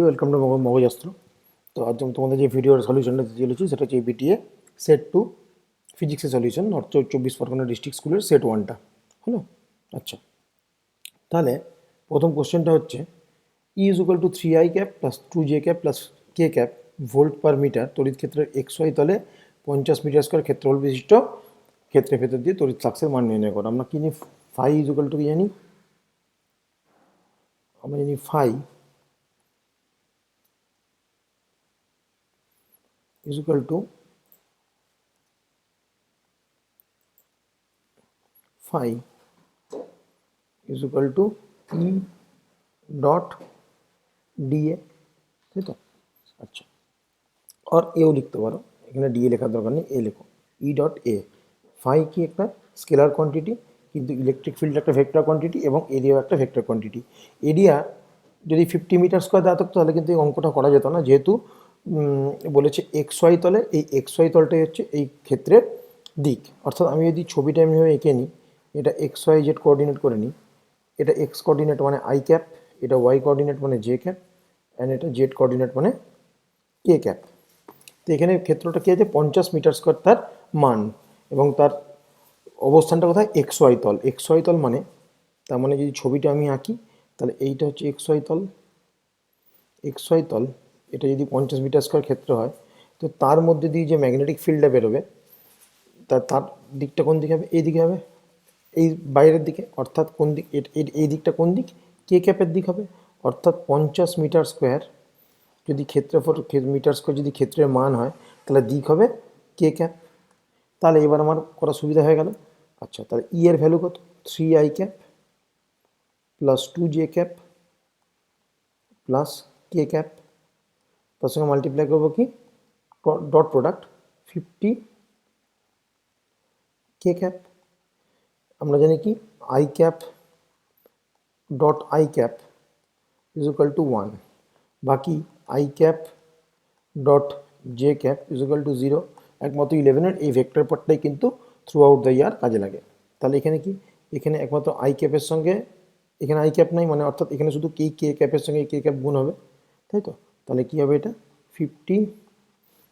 Welcome to মগজাস্ত্র। তো আজ আমি তোমাদের যে ভিডিওর সলিউশনটা দিতে চলেছি সেটা হচ্ছে বিটিএ সেট 2 ফিজিক্সের সলিউশন, নর্থ 24 পরগনা ডিস্ট্রিক্ট স্কুলের সেট 1টা হলো। আচ্ছা, তাহলে প্রথম কোশ্চেনটা হচ্ছে E is equal to 3i cap plus 2j cap plus K cap volt per metre তড়িৎ ক্ষেত্রের XY তলে 50 মিটার স্কোয়ার ক্ষেত্রফল বিশিষ্ট ক্ষেত্রের ভেতর দিয়ে তড়িৎ ফ্লাক্সের মান নির্ণয় করো। আমরা কি জানি ফাই ইজ ইকুয়াল টু কি জানি? আমরা জানি phi is equal to phi is equal to E dot DA, তাই তো? আচ্ছা, আর এও লিখতে পারো, এখানে ডিএ লেখার দরকার নেই, এ লেখো ই ডট এ। ফাই কি একটা স্কেলার কোয়ান্টিটি, কিন্তু ইলেকট্রিক ফিল্ড একটা ভেক্টর কোয়ান্টিটি এবং এরিয়াও একটা ভেক্টর কোয়ান্টিটি। এরিয়া যদি 50 মিটার স্কোয়ার দেওয়া থাকতো তাহলে কিন্তু এই অঙ্কটা করা যেত না, যেহেতু বলেছে XY তলে, এই XY তলটাই হচ্ছে এই ক্ষেত্রের দিক। অর্থাৎ আমি যদি ছবিটা এমনিভাবে এঁকে নিই, এটা XYZ কোঅর্ডিনেট করে নিই, এটা এক্স কোঅর্ডিনেট মানে আই ক্যাপ, এটা ওয়াই কোঅর্ডিনেট মানে জে ক্যাপ, অ্যান্ড এটা জেড কোঅর্ডিনেট মানে কে ক্যাপ। তো এখানে ক্ষেত্রটা কী আছে, 50 মিটার স্কোয়ার তার মান, এবং তার অবস্থানটা কোথায়, XY তল। XY তল মানে, তার মানে যদি ছবিটা আমি আঁকি তাহলে এইটা হচ্ছে XY তল। XY তল এটা যদি 50 মিটার স্কোয়ার ক্ষেত্র হয়, তো তার মধ্যে দিয়ে যে ম্যাগনেটিক ফিল্ডটা বেরোবে তার দিকটা কোন দিকে হবে, এই দিকে হবে, এই বাইরের দিকে। অর্থাৎ কোন দিক, এই দিকটা কোন দিক, কে ক্যাপের দিক হবে। অর্থাৎ 50 মিটার স্কোয়ার যদি ক্ষেত্রফল মিটার স্কোয়ার যদি ক্ষেত্রের মান হয়, তাহলে দিক হবে কে ক্যাপ। তাহলে এবার আমার করা সুবিধা হয়ে গেল। আচ্ছা, তাহলে ই এর ভ্যালু কত, 3i cap plus 2j cap plus K cap, তার সঙ্গে মাল্টিপ্লাই করবো কি, ডট প্রোডাক্ট 50 কে ক্যাপ। আমরা জানি কি I cap dot I cap is equal to 1, বাকি I cap dot J cap is equal two 0। একমাত্র 11-এর এই ভেক্টর পার্টটাই কিন্তু থ্রু আউট দ্য ইয়ার কাজে লাগে। তাহলে এখানে কি, এখানে একমাত্র আই ক্যাপের সঙ্গে, এখানে আই ক্যাপ নাই মানে, অর্থাৎ এখানে শুধু কে ক্যাপের সঙ্গে কে ক্যাপ গুণ হবে, তাই তো? তাহলে কী হবে, এটা 50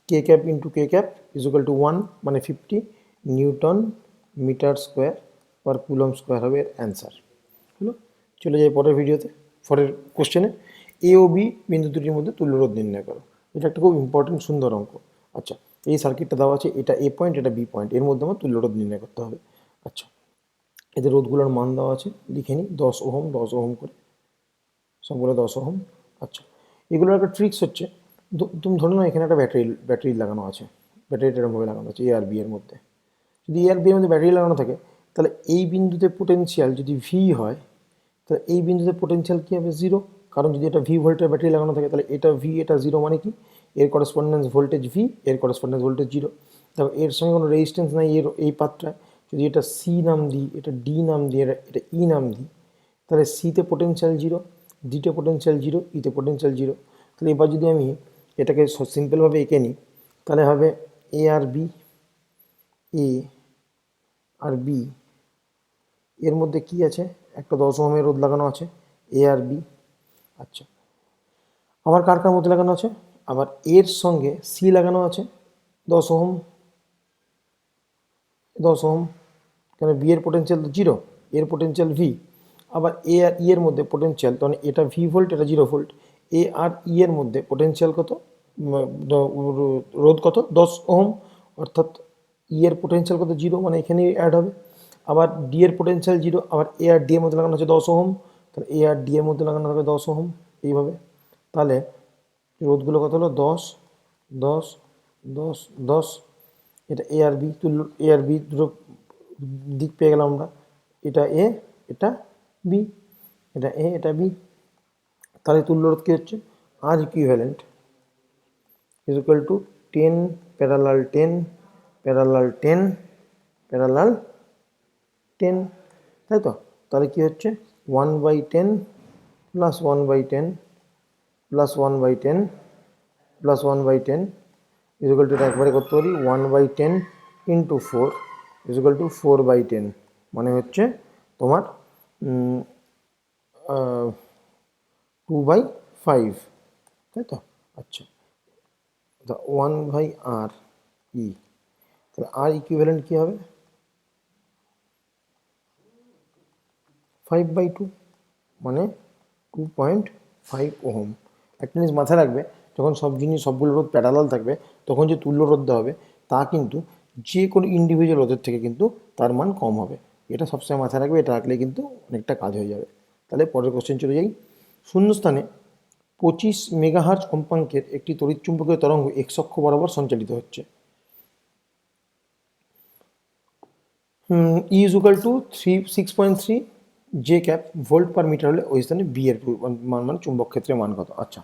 K cap into K cap is equal to 1, মানে 50 newton metre square per coulomb square হবে এর অ্যান্সার হলো। চলে যাই পরের ভিডিওতে, পরের কোশ্চেনে। এ ও বি বিন্দু দুটির মধ্যে তুল্যরোধ নির্ণয় করো। এটা একটা খুব ইম্পর্টেন্ট সুন্দর অঙ্ক। আচ্ছা, এই সার্কিটটা দেওয়া আছে, এটা এ পয়েন্ট, এটা বি পয়েন্ট, এর মধ্যে আমার তুল্যরোধ নির্ণয় করতে হবে। আচ্ছা, এদের রোধগুলোর মান দেওয়া আছে, লিখে নিই 10 ওহম 10 ওহম করে, সবগুলো 10 ওহম। আচ্ছা, এগুলোর একটা ট্রিক্স হচ্ছে, তুমি ধরে নাও এখানে একটা ব্যাটারি লাগানো আছে, ব্যাটারিটা এরকমভাবে লাগানো আছে এ আর বি এর মধ্যে। যদি এ আর বি এর মধ্যে ব্যাটারি লাগানো থাকে, তাহলে এই বিন্দুতে পোটেনশিয়াল যদি ভি হয়, তাহলে এই বিন্দুতে পোটেনশিয়াল কী হবে, 0। কারণ যদি এটা ভি ভোল্টের ব্যাটারি লাগানো থাকে, তাহলে এটা ভি এটা 0, মানে কি এর করেসপন্ডেন্স ভোল্টেজ ভি, এর করেসপন্ডেন্স ভোল্টেজ 0। তারপর এর সঙ্গে কোনো রেজিস্ট্যান্স নাই এর এই পাত্রায়। যদি এটা সি নাম দিই, এটা ডি নাম দিই, এটা ই নাম দিই, তাহলে সিতে পোটেনশিয়াল 0, ডিতে পোটেনশিয়াল 0, ইতে পোটেনশিয়াল 0। তাহলে এবার যদি আমি এটাকে সিম্পলভাবে এঁকে নিই, তাহলে হবে এ আর বি, এ আর বি এর মধ্যে কি আছে, একটা 10 ওহমের রোধ লাগানো আছে এ আর বি। আচ্ছা, আবার কার কার মধ্যে লাগানো আছে, আবার এর সঙ্গে সি লাগানো আছে 10 ওহম, 10 ওহম, কেন বি এর পোটেনশিয়াল তো 0, এর পোটেনশিয়াল ভি। আবার এ আর ই এর মধ্যে পোটেনশিয়াল, তখন এটা ভি ভোল্ট, এটা 0 ভোল্ট। এ আর ই এর মধ্যে পোটেনশিয়াল কত, রোধ কত, 10 ওহম, অর্থাৎ ই এর পোটেনশিয়াল কত, 0, মানে এখানে অ্যাড হবে। আবার ডি এর পোটেনশিয়াল 0, আবার এ আর ডি এর মধ্যে লাগানো হচ্ছে 10 ওহম, তাহলে এ আর ডি এর মধ্যে লাগানো হবে 10 ওহম, এইভাবে। তাহলে রোধগুলো কত হলো, 10 10 10 10। এটা এ আর বি, তুল্য এ আর বি দুটো দিক পেয়ে গেলাম আমরা, এটা এ এটা বি, এটা এ এটা বি। তাহলে তুল্যরোধ কী হচ্ছে, আর equivalent is equal to 10 parallel 10 parallel 10 parallel 10, তাই তো? তাহলে কী হচ্ছে, 1/10 plus 1/10 plus 1/10 plus 1/10 is equal to, এটা একবারে করতে পারি 1/10 ইন্টু 4 ইজ ইকুয়াল টু 4/10, মানে হচ্ছে তোমার 2/5। তাই তো? আচ্ছা, ওয়ান বাই আর ই, তাহলে আর ইকুইভ্যালেন্ট কী হবে? 5/2, মানে 2.5 ওহম। একটা জিনিস মাথায় রাখবে, যখন সবগুলো রোধ প্যারালাল থাকবে তখন যে তুল্য রোধটা হবে তা কিন্তু যে কোনো ইন্ডিভিজুয়াল রোধের থেকে কিন্তু তার মান কম হবে। এটা সবসময় মাথায় রাখবে, এটা রাখলে কিন্তু অনেকটা কাজ হয়ে যাবে। তাহলে পরের কোশ্চেন চলে যাই। শূন্যস্থানে 25 মেগাহার্জ কম্পাঙ্কের একটি তড়িৎচুম্বকীয় তরঙ্গ এক্স অক্ষ বরাবর সঞ্চালিত হচ্ছে। E is equal to 6.3 J cap volt per metre হলে ওই স্থানে বি এর মান, মানে চুম্বক ক্ষেত্রের মান কত? আচ্ছা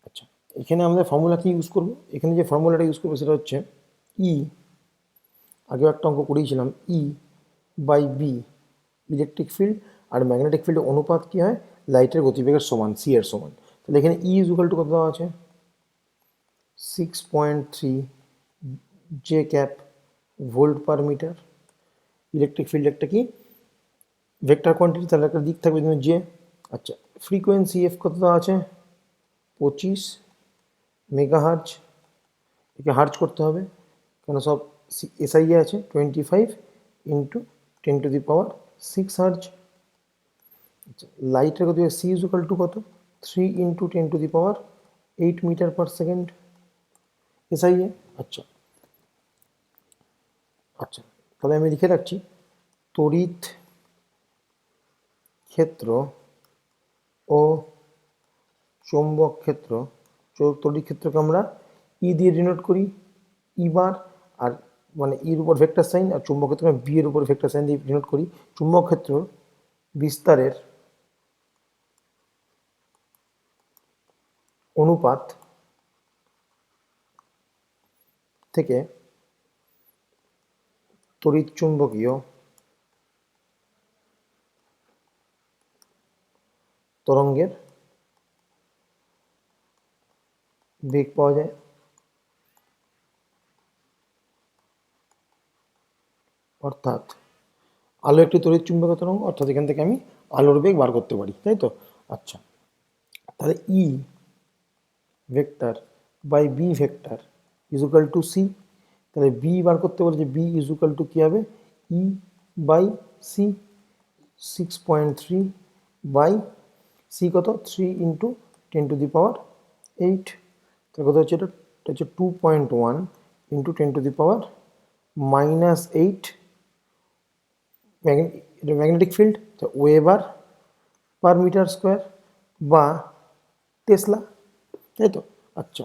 আচ্ছা, এখানে আমাদের ফর্মুলা কি ইউজ করব? এখানে যে ফর্মুলাটা ইউজ করবো সেটা হচ্ছে ই, আগেও একটা অঙ্ক করিয়েছিলাম, E by B, electric field আর ম্যাগনেটিক ফিল্ডের অনুপাত কী হয়? লাইটের গতিবেগের সমান, সি এর সমান। তাহলে এখানে ই ইজ ইকুয়াল টু কত দেওয়া আছে? 6.3 J cap volt per metre. Electric field একটা কি ভেক্টর কোয়ান্টিটি, তাহলে একটা দিক থাকবে জে। আচ্ছা, ফ্রিকোয়েন্সি এফ কত দেওয়া আছে? 25 মেগাহার্জ। একে হার্জ করতে হবে, কেন সব এসআই আছে। 25 ইন্টু 10⁶ আচ্ছা, লাইটের কত? সি ইজ ইকুয়াল টু কত? 3 into 10⁸ metre per second SI. আচ্ছা আচ্ছা, তাহলে আমি লিখে রাখছি তড়িৎ ক্ষেত্র ও চৌম্বক ক্ষেত্র। তড়িৎ ক্ষেত্রকে আমরা ই দিয়ে ডিনোট করি, ই বার, আর মানে ইর উপর ভেক্টর সাইন, আর চুম্বক ক্ষেত্রকে বি এর উপর ভেক্টর সাইন দিয়ে ডিনোট করি। চুম্বক ক্ষেত্র বিস্তারের অনুপাত থেকে তড়িৎ চুম্বকীয় তরঙ্গের বেগ পাওয়া যায়। অর্থাৎ আলো একটি তড়িৎ চুম্বকীয় তরঙ্গ, অর্থাৎ এখান থেকে আমি আলোর বেগ বার করতে পারি, তাই তো? আচ্ছা, তাহলে E vector by B vector is equal to C. তাহলে বি বার করতে বলে, যে বি ইজ ইকুয়াল টু কী হবে? E by C. 6.3 by C কত? 3 ইন্টু 10⁸। তার কথা হচ্ছে এটা হচ্ছে 2.1 into 10⁻⁻8 magnetic field, weber per metre square বা টেসলা, তাই তো? আচ্ছা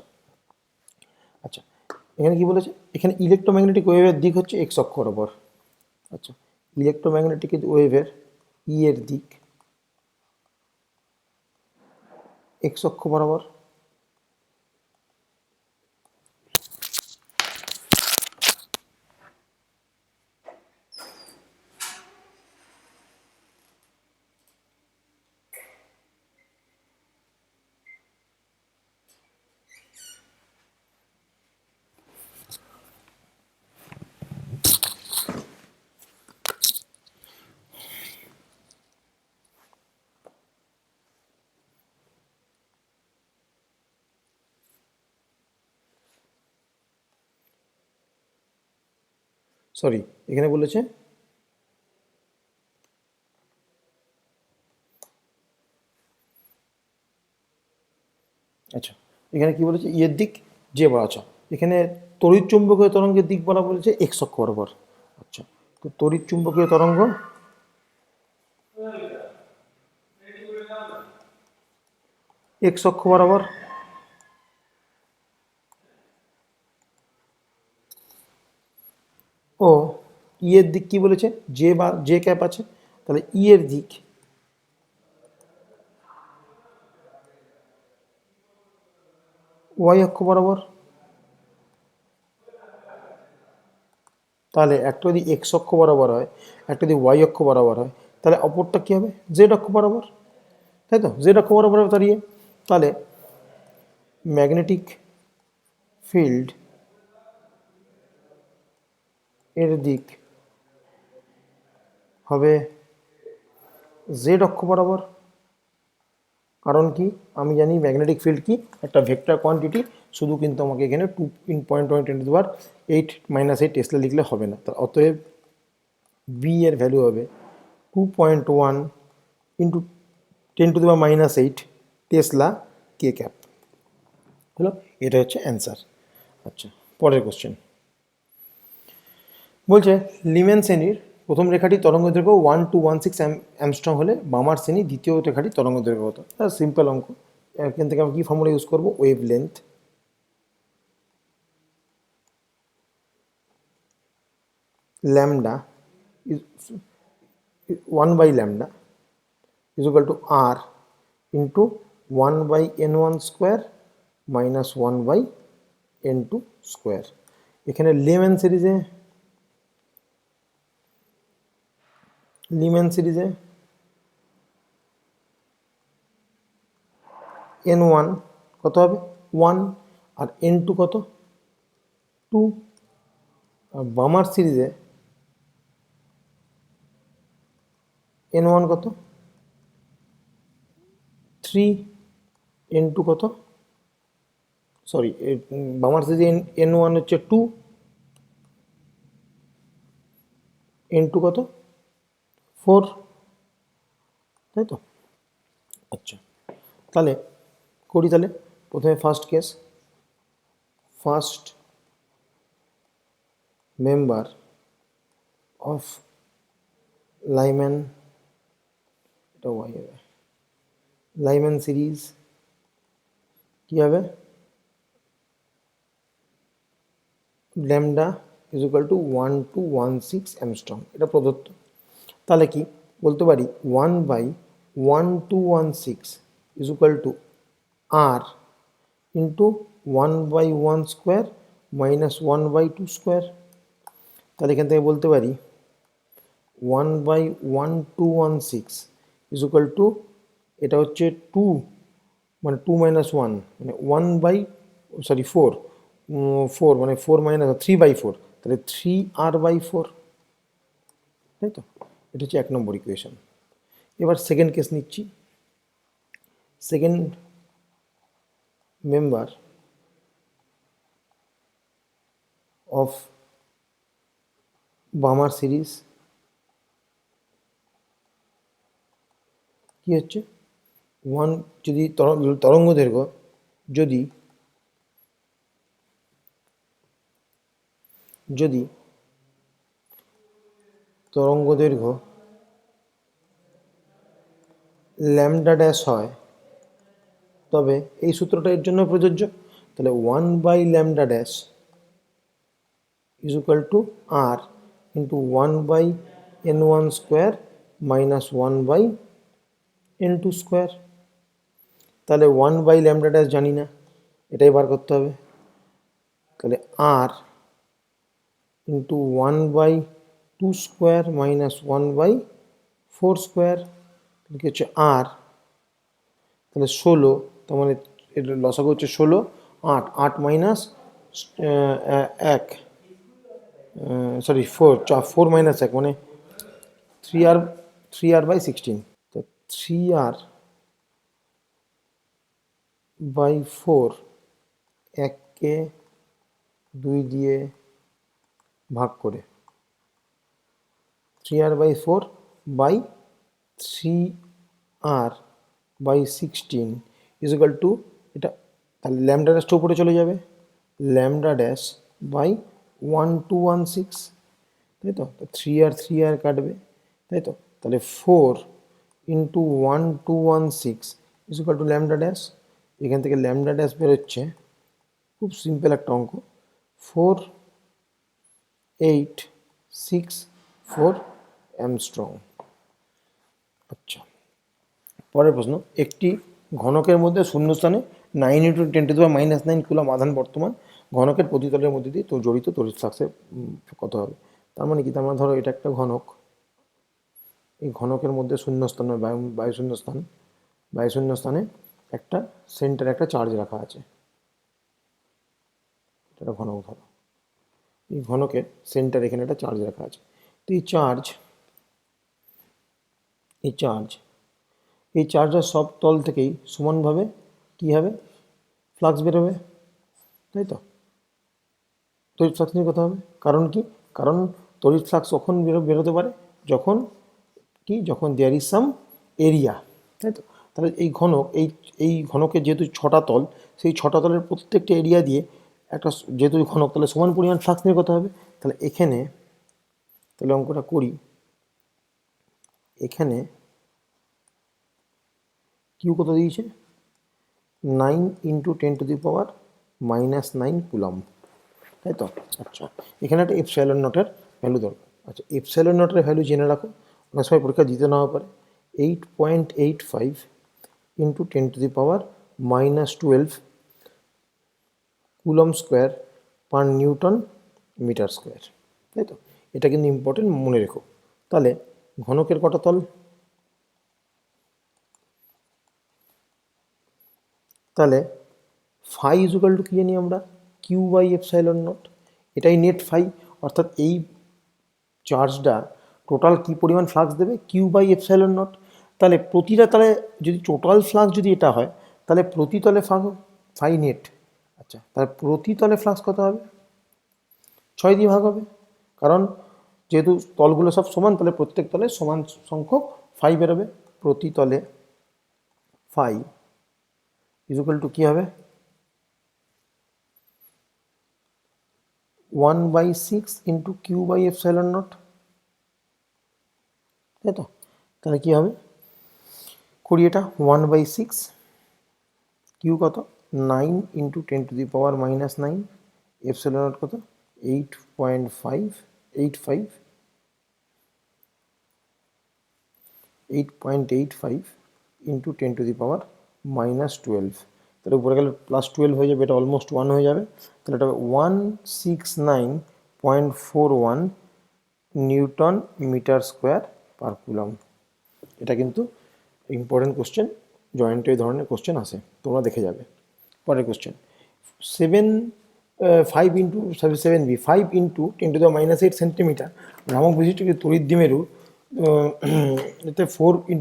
আচ্ছা, এখানে কি বলেছে? এখানে ইলেকট্রোম্যাগনেটিক ওয়েভের দিক হচ্ছে এক্স অক্ষ বরাবর। আচ্ছা, ইলেকট্রোম্যাগনেটিক ওয়েভের ই এর দিক এক্স অক্ষ বরাবর। সরি, এখানে বলেছে আচ্ছা, এখানে কি বলেছে? ইয়ের দিক যে বলা। আচ্ছা, এখানে তড়িৎ চুম্বকীয় তরঙ্গের দিক বলা বলেছে এক্স অক্ষ বরাবর। আচ্ছা, তো তড়িৎ চুম্বকীয় তরঙ্গ এক্স অক্ষ বরাবর, ও ই এর দিক কি বলেছে? জে বা জে ক্যাপ আছে, তাহলে ই এর দিক ওয়াই অক্ষ বরাবর। তাহলে একটা যদি এক্স অক্ষ বরাবর হয়, একটা যদি ওয়াই অক্ষ বরাবর হয়, তাহলে অপরটা কী হবে? জেড অক্ষ বরাবর, তাই তো? জেড অক্ষ বরাবর দাঁড়িয়ে, তাহলে ম্যাগনেটিক ফিল্ড এর দিক হবে জেড অক্ষ বরাবর। কারণ কি, আমি জানি ম্যাগনেটিক ফিল্ড কি একটা ভেক্টর কোয়ান্টিটি, শুধু কিন্তু আমাকে এখানে 2.1 × 10⁻8 - 8 টেসলা লিখলে হবে না। অতএব বি এর ভ্যালু হবে 2.1 ইন্টু 10⁻⁻8 টেসলা কে ক্যাপ। হলো, এটা হচ্ছে অ্যান্সার। আচ্ছা, পরের কোশ্চেন বলছে লিমেন শ্রেণীর প্রথম রেখাটি তরঙ্গ দৈর্ঘ্য 1216 অ্যামস্ট্রং হলে বামার শ্রেণী দ্বিতীয় রেখাটি তরঙ্গ দৈর্ঘ্য কত? সিম্পল অঙ্ক। এখান থেকে আমি কী ফর্মুলা ইউজ করবো? Wavelength lambda 1/λ = r into 1/n1² minus 1/n2²। এখানে লিমেন সিরিজে n1 কত হবে? 1, আর n2 কত? 2। আর বামার সিরিজে n1 কত? 3, n2 কত? সরি, বামার সিরিজে n1 হচ্ছে 2, n2 কত? 4, তাই তো? আচ্ছা, তাহলে করি। তাহলে প্রথমে first case, first member of Lyman, এটা ওয়াই হবে, লাইম্যান সিরিজ কী হবে? ল্যামডা = 1216 অ্যামস্ট্রং, এটা প্রদত্ত। তাহলে কি বলতে পারি? 1/1216 = r ইন্টু 1/1² মাইনাস 1/2²। তাহলে এখান থেকে বলতে পারি 1/1216 = এটা হচ্ছে 2, মানে 2 - 1 মানে 4, 4 মানে 4 - 3/4, তাহলে 3r/4, তাই তো? এটা হচ্ছে 1 নম্বর ইকুয়েশন। এবার সেকেন্ড কেস নিচ্ছি। সেকেন্ড মেম্বার অফ বামার সিরিজ কি হচ্ছে? যদি তরঙ্গ দৈর্ঘ্য যদি তরঙ্গ দৈর্ঘ্য ল্যামডা ড্যাশ হয়, তবে এই সূত্রটা এর জন্য প্রযোজ্য। তাহলে 1/λ = r into 1/n1² minus 1/n2²। তাহলে 1/λ জানি না, এটাই বার করতে হবে। তাহলে r ইন্টু 1/2² মাইনাস 1/4², কি হচ্ছে r। তাহলে 16, তার মানে এর লসাগু হচ্ছে 16, 8, 8 মাইনাস 1, সরি 4, 4 মাইনাস 1 মানে 3r/16। তো 3r/4, 1কে 2 দিয়ে ভাগ করে 3r/4/3r/16 = এটা। তাহলে ল্যামডা ড্যাশটা উপরে চলে যাবে, ল্যামডা ড্যাশ বাই 1216, তাই তো? 3r কাটবে, তাই তো? তাহলে 4 ইন্টু 1216 = ল্যামডা ড্যাশ। এখান থেকে ল্যামডা ড্যাশ বেরোচ্ছে, খুব সিম্পল একটা অঙ্ক, 4864 অ্যামস্ট্রং। আচ্ছা, পরের প্রশ্ন, একটি ঘনকের মধ্যে শূন্যস্থানে 9 × 10⁻⁹ কুলম্ব আধান বর্তমান ঘনকের প্রতিতলের মধ্যে দিয়ে জড়িত তড়িৎ ফ্লাক্সের কত হবে? তার মানে কি? তার মানে ধরো এটা একটা ঘনক, এই ঘনকের মধ্যে শূন্যস্থান, বায়ুশূন্যস্থানে একটা সেন্টারে একটা চার্জ রাখা আছে, এটা ঘনক ধরো। এই ঘনকের সেন্টার এখানে একটা চার্জ রাখা আছে। তো এই চার্জ এই চার্জের সব তল থেকেই সমানভাবে কী হবে, ফ্লাক্স বেরোবে, তাই তো? তড়িৎ ফ্লাক্স নিয়ে কথা হবে। কারণ কি? কারণ তড়িৎ ফ্লাক্স কখন বেরোতে পারে, যখন কি, যখন দেয়ার ইজ সাম এরিয়া, তাই তো? তাহলে এই ঘনক, এই ঘনকের যেহেতু ছটা তল, সেই ছটা তলের প্রত্যেকটা এরিয়া দিয়ে একটা, যেহেতু ঘনক, তাহলে সমান পরিমাণ ফ্লাক্স নিয়ে কথা হবে। তাহলে এখানে, তাহলে অঙ্কটা করি, এখানে কিউ কত দিয়েছে, 9 × 10⁻⁻৯ কুলম্ব, তাই তো? আচ্ছা, এখানে একটা এপসাইলন নটের ভ্যালু দরকার। আচ্ছা, এপসাইলন নটের ভ্যালু জেনে রাখো, অনেক সময় পরীক্ষা দিতে নেওয়া পারে। 8.85 × 10⁻⁻12 coulomb square per newton metre square, তাই তো? এটা কিন্তু ইম্পর্টেন্ট, মনে রেখো। তাহলে ঘনকের কটা তল, তাহলে ফাই ইজুকাল টু কী জানি আমরা, কিউ বাই এপসাইলন নট, এটাই নেট ফাই, অর্থাৎ এই চার্জটা টোটাল কী পরিমাণ ফ্লাক্স দেবে, কিউ বাই এপসাইলন নট। তাহলে প্রতিটা তলে যদি টোটাল ফ্লাক্স যদি এটা হয়, তাহলে প্রতি তলে ফাই নেট। আচ্ছা, তাহলে প্রতি তলে ফ্লাক্স কত হবে, 6 দিয়ে ভাগ হবে, কারণ যেহেতু তলগুলো সব সমান, তাহলে প্রত্যেক তলে সমান সংখ্যক ফাই বেরোবে। প্রতি তলে ফাই ইজুকাল টু কী হবে, 1/6 × কিউ বাই এপসাইলন নট, তাই তো? তাহলে কী হবে, করি এটা, 1/6, কিউ কত, 9 × 10⁻⁻9, এপসাইলন নট কত, 8.85 × 10⁻⁻12, তাহলে উপরে গেলে +12 হয়ে যাবে, এটা অলমোস্ট 1 হয়ে যাবে। তাহলে এটা 169.41 newton metre square per coulomb. এটা কিন্তু ইম্পর্টেন্ট কোশ্চেন, জয়েন্টে এই ধরনের কোশ্চেন আসে, তোমরা দেখে যাবে। পরের কোশ্চেন, 7b 5 × 10⁻8 সেন্টিমিটার ভ্রামক বিশিষ্ট তড়িৎ দ্বিমেরু, এতে 4 ×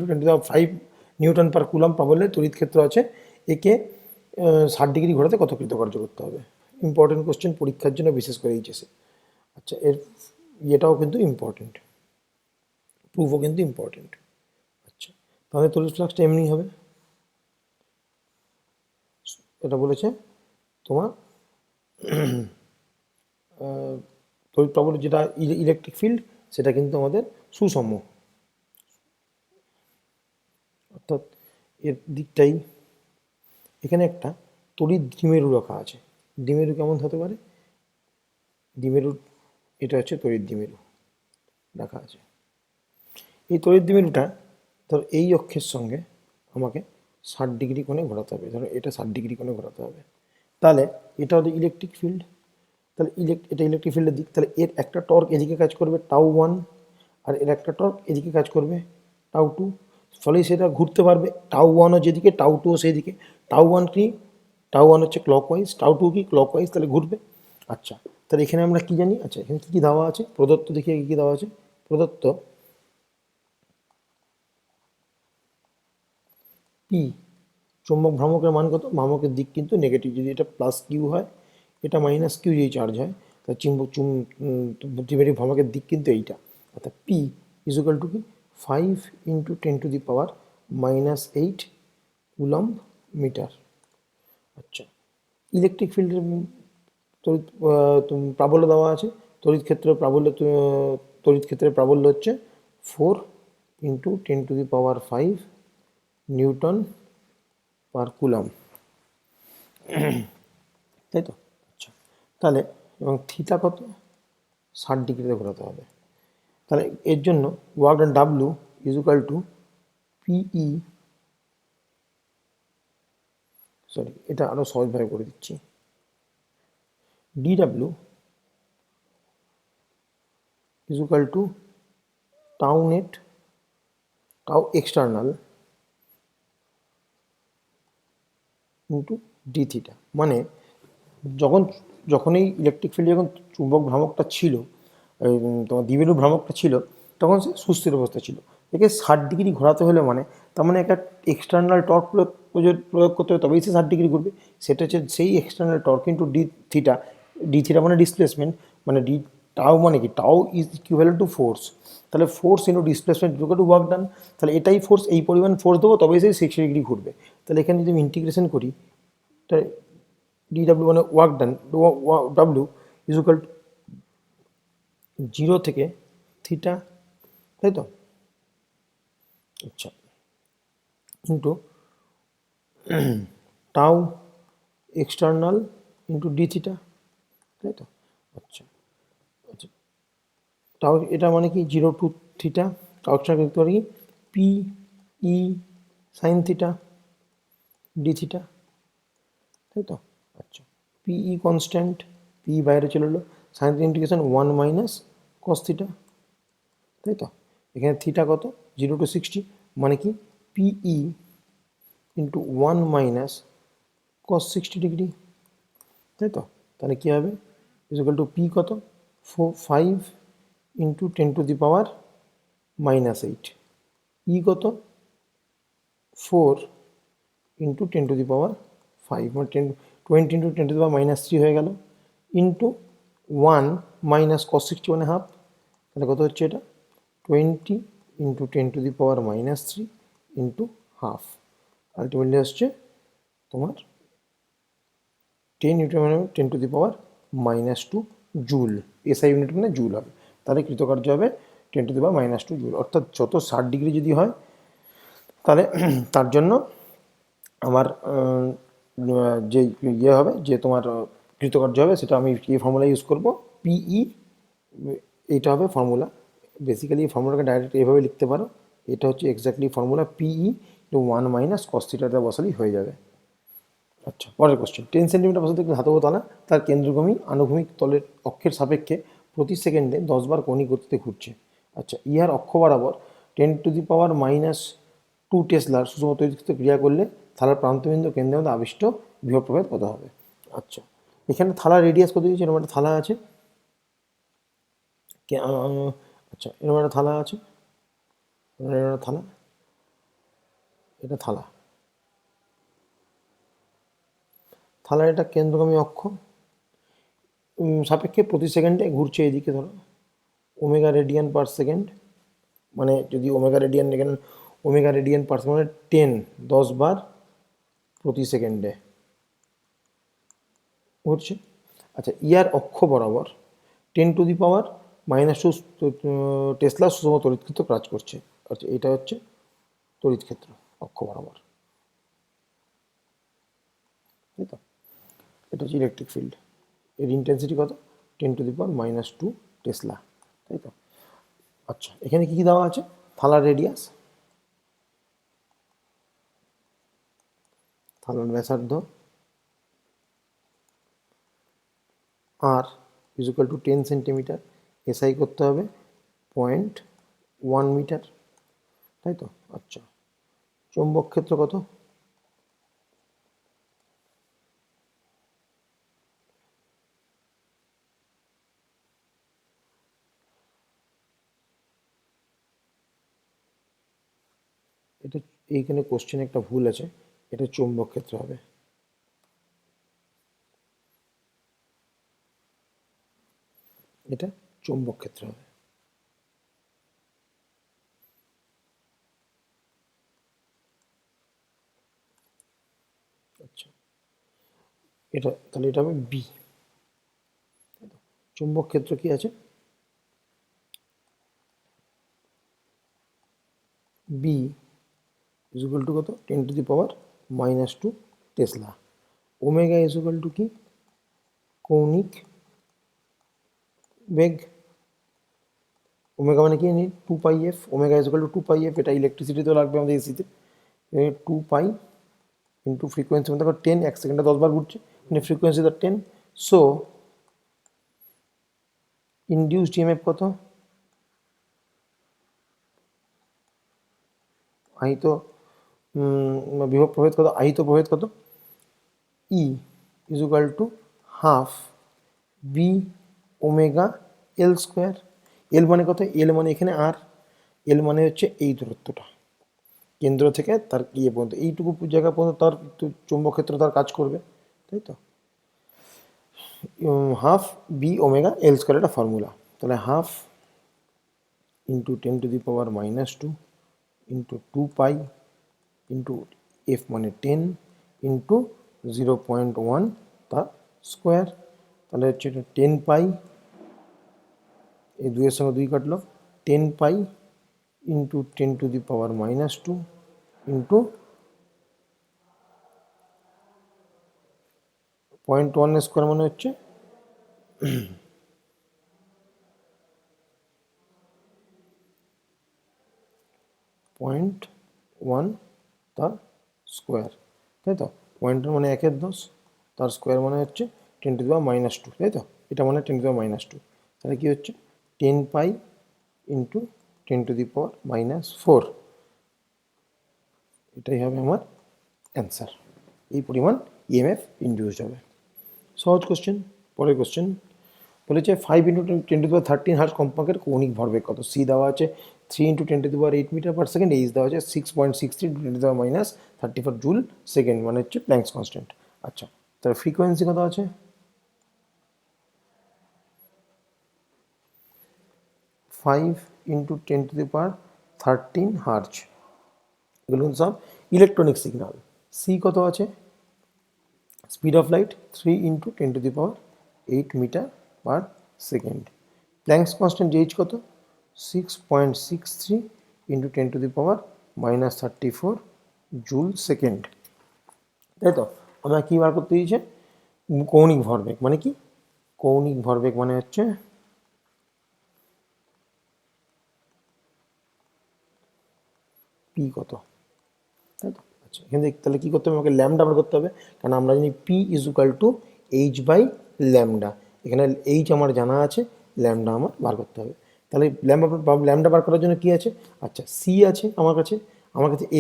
10⁵ নিউটন পার কুলম্ব প্রাবল্যে তড়িৎ ক্ষেত্র আছে, একে 60 ডিগ্রি ঘোরাতে কত কৃতকার্য করতে হবে? ইম্পর্টেন্ট কোশ্চেন পরীক্ষার জন্য, বিশেষ করে এইচএসে। আচ্ছা, এর ইয়েটাও কিন্তু ইম্পর্টেন্ট, প্রুফও কিন্তু ইম্পর্টেন্ট। আচ্ছা, তাহলে তড়িৎ ফ্লাক্সটা এমনি হবে, এটা বলেছে তোমার তড়িৎ প্রাবল্য যেটা ইলেকট্রিক ফিল্ড, সেটা কিন্তু আমাদের সুষম, অর্থাৎ এর দিকটাই, এখানে একটা তড়িৎ দ্বিমেরু রাখা আছে। দ্বিমেরু কেমন হতে পারে, দ্বিমেরু, এটা হচ্ছে তড়িৎ দ্বিমেরু রাখা আছে। এই তড়িৎ দ্বিমেরুটা ধরো এই অক্ষের সঙ্গে আমাকে 60 ডিগ্রি কোণে ঘোরাতে হবে, ধরো এটা 60 ডিগ্রি কোণে ঘোরাতে হবে। তাহলে এটা হলো ইলেকট্রিক ফিল্ড, তাহলে এটা ইলেকট্রিক ফিল্ডের দিক, তাহলে এর একটা টর্ক এদিকে কাজ করবে τ1, আর এর একটা টর্ক এদিকে কাজ করবে τ2, ফলে সেটা ঘুরতে পারবে, τ1ও যেদিকে τ2ও সেদিকে। τ1 কি, τ1 হচ্ছে ক্লকওয়াইজ, τ2 কি ক্লকওয়াইজ, তাহলে ঘুরবে। আচ্ছা, তাহলে এখানে আমরা কি জানি, আচ্ছা এখানে কী দেওয়া আছে প্রদত্ত, দেখিয়ে কী দেওয়া আছে প্রদত্ত, পি চৌম্বক ভ্রামকের মান কত, ভ্রামকের দিক কিন্তু নেগেটিভ, যদি এটা প্লাস কিউ হয়, এটা মাইনাস কিউ যদি চার্জ হয়, তাহলে দ্বিমেরু ভ্রামকের দিক কিন্তু এইটা, অর্থাৎ পি ইজুকাল টু কি, 5 × 10⁻⁻8 কুলম্ব মিটার। আচ্ছা, ইলেকট্রিক ফিল্ডের তড়িৎ প্রাবল্য দেওয়া আছে, তড়িৎ ক্ষেত্রের প্রাবল্য, তড়িৎ ক্ষেত্রের প্রাবল্য হচ্ছে 4 × 10⁵ নিউটন পার কুলম্ব, তাই তো? আচ্ছা, তাহলে এবং থিটা কত, 60 ডিগ্রিতে ঘোরাতে হবে। তাহলে এর জন্য work done W equal to PE, sorry এটা আরও সহজভাবে করে দিচ্ছি, ডিডাব্লু equal to tau net, tau external into D theta. মানে যখন এই ইলেকট্রিক ফিল্ডে যখন চুম্বক ভ্রামকটা ছিল, তোমার দ্বিমেরু ভ্রামকটা ছিল, তখন সে সুস্থির অবস্থা ছিল। একে 60 ডিগ্রি ঘোরাতে হলে মানে তার মানে একটা এক্সটার্নাল টর্ক প্রয়োগ করতে হবে, তবেই সে 60 ডিগ্রি ঘুরবে। সেটা হচ্ছে সেই external torque into D theta মানে ডিসপ্লেসমেন্ট, মানে ডি টাও মানে কি, tau is equivalent to force. তাহলে force into displacement equal to work done. তাহলে এটাই ফোর্স, এই পরিমাণ ফোর্স দেবো তবেই সেই 60 ডিগ্রি ঘুরবে। তাহলে এখানে যদি আমি ইন্টিগ্রেশন করি, তাহলে ডিডাব্লিউ মানে work done, W is equal two 0 থেকে থিটা, তাই তো? আচ্ছা, into tau external into D theta, তাই তো? আচ্ছা আচ্ছা, টাউ এটা মানে কি 0 টু থিটা, টাউ এক্সটার্নাল লিখতে পারি P E sine theta D theta, তাই তো? আচ্ছা, পি ই কনস্ট্যান্ট, পি বাইরে চলে এলো, sine integration 1 minus cos theta, তাই তো? এখানে থিটা কত, 0 টু 60, মানে কি পিই ইন্টু 1 মাইনাস কস 60 ডিগ্রি, তাই তো? তাহলে কী হবে, ইকুয়াল টু পি কত, 5 ইন্টু 10⁻⁻8, ই কত 4 ইন্টু 10⁻5, মানে 20 ইন্টু 10⁻³ হয়ে গেল, ইন্টু 1 মাইনাস কস 60 মানে হাফ। তাহলে কত হচ্ছে এটা, 20 ইন্টু 10⁻³ ইন্টু হাফ, আলটিমেটলি আসছে তোমার 10 ইন্টু মানে 10⁻² জুল, এসআই ইউনিট মানে জুল হবে। তাহলে কৃতকার্য হবে 10⁻² জুল। অর্থাৎ যত 60 ডিগ্রি যদি হয় তাহলে তার জন্য আমার যে ইয়ে হবে, যে তোমার কৃতকার্য হবে, সেটা আমি এই ফর্মুলা ইউজ করবো, পিই, এইটা হবে ফর্মুলা। বেসিক্যালি এই ফর্মুলাকে ডাইরেক্ট এইভাবে লিখতে পারো, এটা হচ্ছে এক্স্যাক্টলি ফর্মুলা, পিই 1 মাইনাস কস থিটাটা বসালেই হয়ে যাবে। আচ্ছা, পরের কোশ্চেন, 10 সেন্টিমিটার প্রসারিত একটি ধাতব তালা তার কেন্দ্রগামী আনুভূমিক তলের অক্ষের সাপেক্ষে প্রতি সেকেন্ডে 10 বার কৌণিক গতিতে ঘুরছে। আচ্ছা, ইহার অক্ষ বরাবর 10⁻²² টেসলার সুষম তড়িৎক্ষেত্র ক্রিয়া করলে থালার প্রান্তবিন্দু কেন্দ্রের মধ্যে আবিষ্ট বিভব প্রভেদ কত হবে? আচ্ছা, এখানে থালার রেডিয়াস কত দিয়েছে, এরকম একটা থালা আছে, আচ্ছা এরকম একটা থালা আছে, থালা, এটা থালা, থালার এটা কেন্দ্রগামী অক্ষ, সাপেক্ষে প্রতি সেকেন্ডে ঘুরছে এদিকে, ধরো ওমেগা রেডিয়ান পার সেকেন্ড, মানে যদি ওমেগা রেডিয়ান, এখানে ওমেগা রেডিয়ান পার সেকেন্ড মানে 10 বার প্রতি সেকেন্ডে ঘুরছে। আচ্ছা, ইয়ার অক্ষ বরাবর 10⁻⁻² টেসলা সুষম তড়িৎক্ষেত্র কাজ করছে। আচ্ছা, এটা হচ্ছে তড়িৎক্ষেত্র অক্ষ বরাবর, তাই তো? এটা হচ্ছে ইলেকট্রিক ফিল্ড, এর ইন্টেন্সিটি কত, 10⁻² টেসলা, তাই তো? আচ্ছা, এখানে কী কী দেওয়া আছে, থালার রেডিয়াস, থালার ব্যাসার্ধ R is equal to 10 centimetre, SI করতে হবে 0.1 মিটার, তাই তো? আচ্ছা, চৌম্বক ক্ষেত্র কত, এটা এইখানে কোশ্চেনে একটা ভুল আছে, এটা চৌম্বক ক্ষেত্র হবে, এটা চৌম্বক ক্ষেত্র হবে। আচ্ছা, এটা তাহলে এটা হবে বি, চৌম্বক ক্ষেত্র কি আছে, বি ইজ ইকুয়াল টু কত, 10⁻⁻² Tesla, omega is equal to কি, কৌণিক বেগ, ওমেগা মানে কি জানি 2πf, omega is equal two 2πf, এটা ইলেকট্রিসিটিতেও লাগবে আমাদের এসিতে, 2π ইন্টু ফ্রিকোয়েন্সি মানে দেখো 10, 1 সেকেন্ডে 10 বার ঘুরছে, মানে ফ্রিকোয়েন্সি তো 10, সো ইনডিউসড ইএমএফ কত, আহিত বিভব প্রভেদ কত, আহিত প্রভেদ কত, E is equal to half B omega L square, L মানে কত, এল মানে এখানে আর, এল মানে হচ্ছে এই দূরত্বটা, কেন্দ্র থেকে তার ইয়ে পর্যন্ত, এইটুকু জায়গা পর্যন্ত তার চৌম্বক ক্ষেত্র তার কাজ করবে, তাই তো। Half B omega L square একটা ফর্মুলা, তাহলে half into 10⁻⁻² into 2 pi into F মানে 10 ইন্টু 0.1 তার স্কোয়ার, তাহলে হচ্ছে এটা 10 পাই, এই দুইয়ের সঙ্গে দুই কাটলো, 10 পাই ইন্টু 10⁻⁻² ইন্টু 0.1 স্কোয়ার মানে হচ্ছে 0.1 তার স্কোয়ার, তাই তো। পয়েন্টের মানে 1/10, তার স্কোয়ার মানে হচ্ছে 10⁻², তাই তো। এটা মানে 10⁻², তাহলে কী হচ্ছে 10 পাই ইন্টু 10⁻⁻4, এটাই হবে আমার অ্যান্সার। এই পরিমাণ ইএমএফ ইন্ডিউসড হবে। সহজ কোশ্চেন। পরের কোশ্চেন বলেছে 5 ইন্টু 10⁻13 হার্জ কম্পাঙ্কের কৌণিক ভরবেগ কত। সি দেওয়া আছে 3 into 10⁻8 metre per second, H দেওয়া আছে 6.63 10⁻34 জুল সেকেন্ড, মানে হচ্ছে প্ল্যাঙ্কস কনস্ট্যান্ট। আচ্ছা, তার ফ্রিকোয়েন্সি কত আছে, 5 ইন্টু 10⁻13 হার্জ, এগুলো সব ইলেকট্রনিক সিগন্যাল। সি কত আছে, speed of light 3 into 10⁻8 metre per second. Planck's constant H কত, 6.63 ইন্টু 10⁻34 জুল সেকেন্ড, তাই তো। আমরা কী বার করতে দিয়েছে, কৌণিক ভরবেগ মানে কি, কৌণিক ভরবেগ মানে হচ্ছে পি কত, তাই তো। আচ্ছা, এখানে তাহলে কী করতে হবে, আমাকে ল্যামডা বার করতে হবে, কারণ আমরা জানি P is equal to H by lambda. এখানে এইচ আমার জানা আছে, ল্যামডা আমার বার করতে হবে। তাহলে ল্যামডা বার করার জন্য কী আছে, আচ্ছা সি আছে আমার কাছে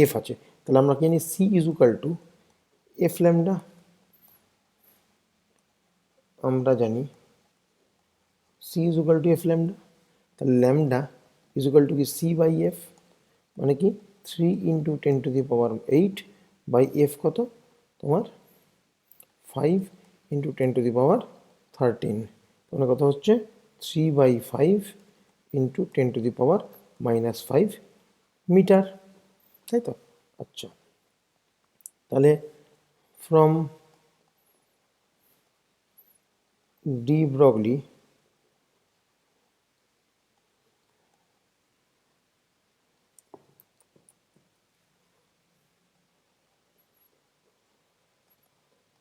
এফ আছে, তাহলে আমরা কি জানি C is equal to F lambda, আমরা জানি C is equal to F lambda, তাহলে ল্যামডা ইজ ইকুয়াল টু কি সি বাই এফ, মানে কি 3 ইন্টু 10⁻8 বাই এফ কত তোমার 5 ইন্টু 10⁻13, মানে কত হচ্ছে 3/5 ইন্টু 10⁻⁻5 মিটার, তাই তো। আচ্ছা, তাহলে from de Broglie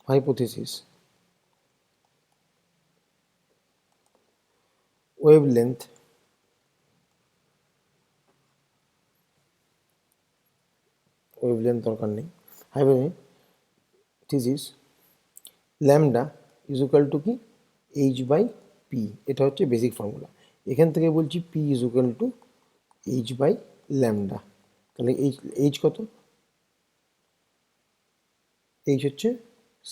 hypothesis, wavelength দরকার নেই, hypothesis lambda is equal to কি এইচ বাই পি, এটা হচ্ছে বেসিক ফর্মুলা। এখান থেকে বলছি P is equal to H by lambda, তাহলে এইচ কত, এইচ হচ্ছে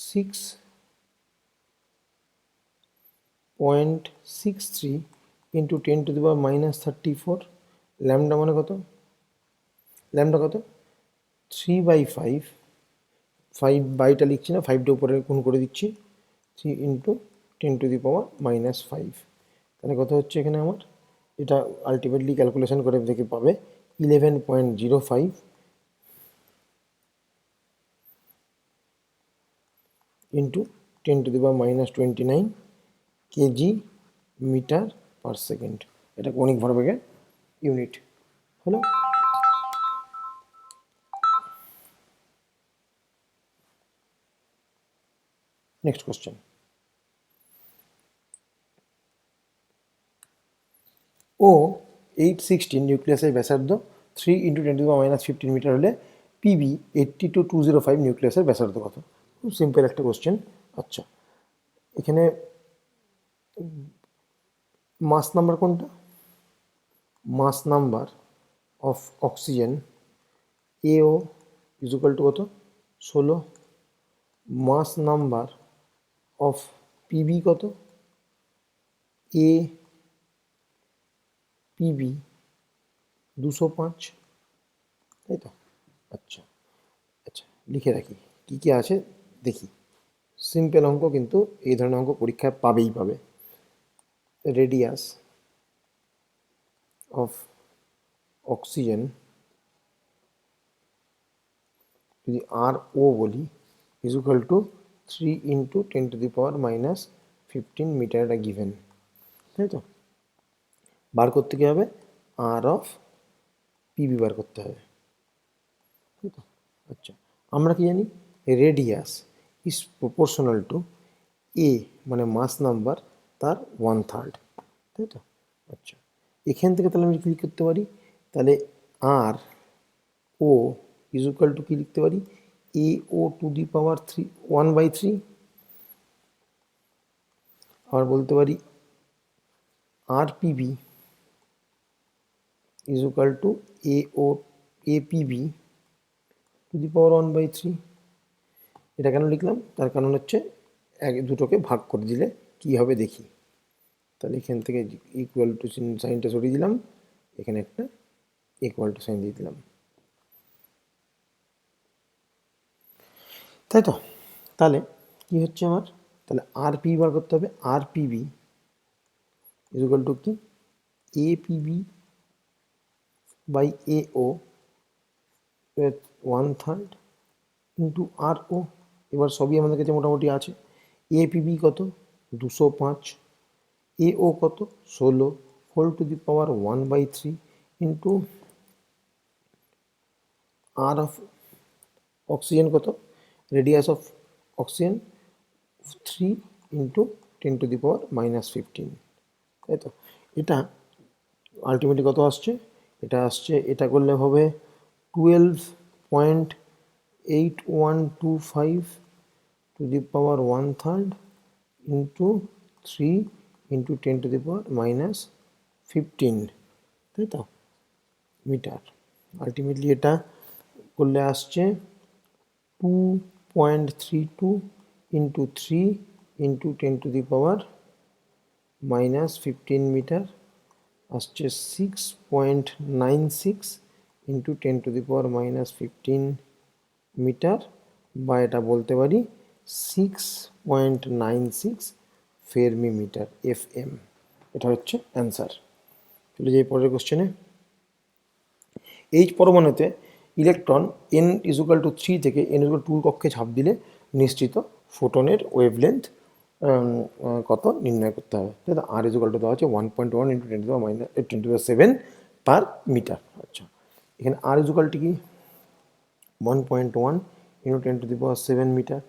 6.63 ইন্টু 10⁻34, ল্যামডা মানে কত, ল্যামডা কত 3/5, 5 বাইটা লিখছি না, 5টা উপরে গুণ করে দিচ্ছি, 3 ইন্টু 10⁻⁻5, তাহলে কত হচ্ছে এখানে আমার, এটা আলটিমেটলি ক্যালকুলেশন করে দেখে পাবে 11.05 into 10⁻29 kg metre per second, এটা কৌণিক ভরবেগের ইউনিট হলো। নেক্সট কোশ্চেন, ও 816 নিউক্লিয়াসের ব্যাসার্ধ 3 ইন্টু 10⁻15 মিটার হলে পিবি 82 205 নিউক্লিয়াসের ব্যাসার্ধ কত। খুব সিম্পল একটা কোশ্চেন। আচ্ছা, এখানে মাস নাম্বার কোনটা, মাস নাম্বার অফ অক্সিজেন এও ইজ ইকুয়াল টু কত 16, মাস নাম্বার অফ পিবি কত, এ পিবি 205, তাই তো? আচ্ছা আচ্ছা, লিখে রাখি কী কী আছে দেখি। সিম্পল অঙ্ক, কিন্তু এই ধরনের অঙ্ক পরীক্ষায় পাবেই পাবে। রেডিয়াস অফ অক্সিজেন যদি আর ও বলি ইজ ইকুয়াল টু 3 × 10⁻⁻15 মিটার, এটা গিভেন, তাই তো? বার করতে কী হবে? আর অফ পিবি বার করতে হবে, তাই তো? আচ্ছা, আমরা কি জানি? রেডিয়াস ইজ প্রপোর্শনাল টু এ, মানে মাস নাম্বার, তার 1/3, তাই তো? আচ্ছা, এখান থেকে তাহলে আমি কী করতে পারি? তাহলে R O is equal to কী লিখতে পারি? A O to the power 1/3। আবার বলতে পারি R PB is equal to A PB to the power 1/3। এটা কেন লিখলাম? তার কারণ হচ্ছে দুটোকে ভাগ করে দিলে কি হবে দেখি। তাহলে এখান থেকে ইকুয়াল টু সাইনটা সরিয়ে দিলাম, এখানে একটা ইকুয়াল টু সাইন দিয়ে দিলাম, তাই তো? তাহলে কি হচ্ছে আমার? তাহলে আর পি বার করতে হবে। R PB is equal to কি? A PB by A O 1/3 into R O. এবার সবই আমাদের কাছে মোটামুটি আছে। এ পিবি কত? 205। এ ও কত? 16 whole to the power 1/3 into R of oxygen কত? রেডিয়াস অফ অক্সিজেন 3 ইন্টু 10⁻⁻15, তাই তো? এটা আলটিমেটলি কত আসছে? এটা আসছে, এটা করলে হবে 12.8125 two the power 1/3 into 3 into 10⁻⁻15, তাই তো? মিটার। আলটিমেটলি এটা করলে আসছে 2.32 ইন্টু 3 ইন্টু 10⁻⁻15 মিটার, আসছে 6.96 ইন্টু 10⁻⁻15 মিটার, বা এটা বলতে পারি 6.96 ফেরমি মিটার, FM। এটা হচ্ছে অ্যান্সার। চলে যাই পরের কোশ্চেনে। এইচ পরমাণুতে ইলেকট্রন n ইজুকাল টু 3 থেকে n ইজুকাল 2 কক্ষে ঝাঁপ দিলে নিশ্চিত ফোটনের ওয়েভলেন্থ কত নির্ণয় করতে হবে। তাই তো? আর ইজুকাল টু দেওয়া হচ্ছে 1.1 ইন্টু 10⁻7 পার মিটার। আচ্ছা, এখানে আর ইজুকালটি কি? 1.1 ইন্টু 10⁻7 মিটার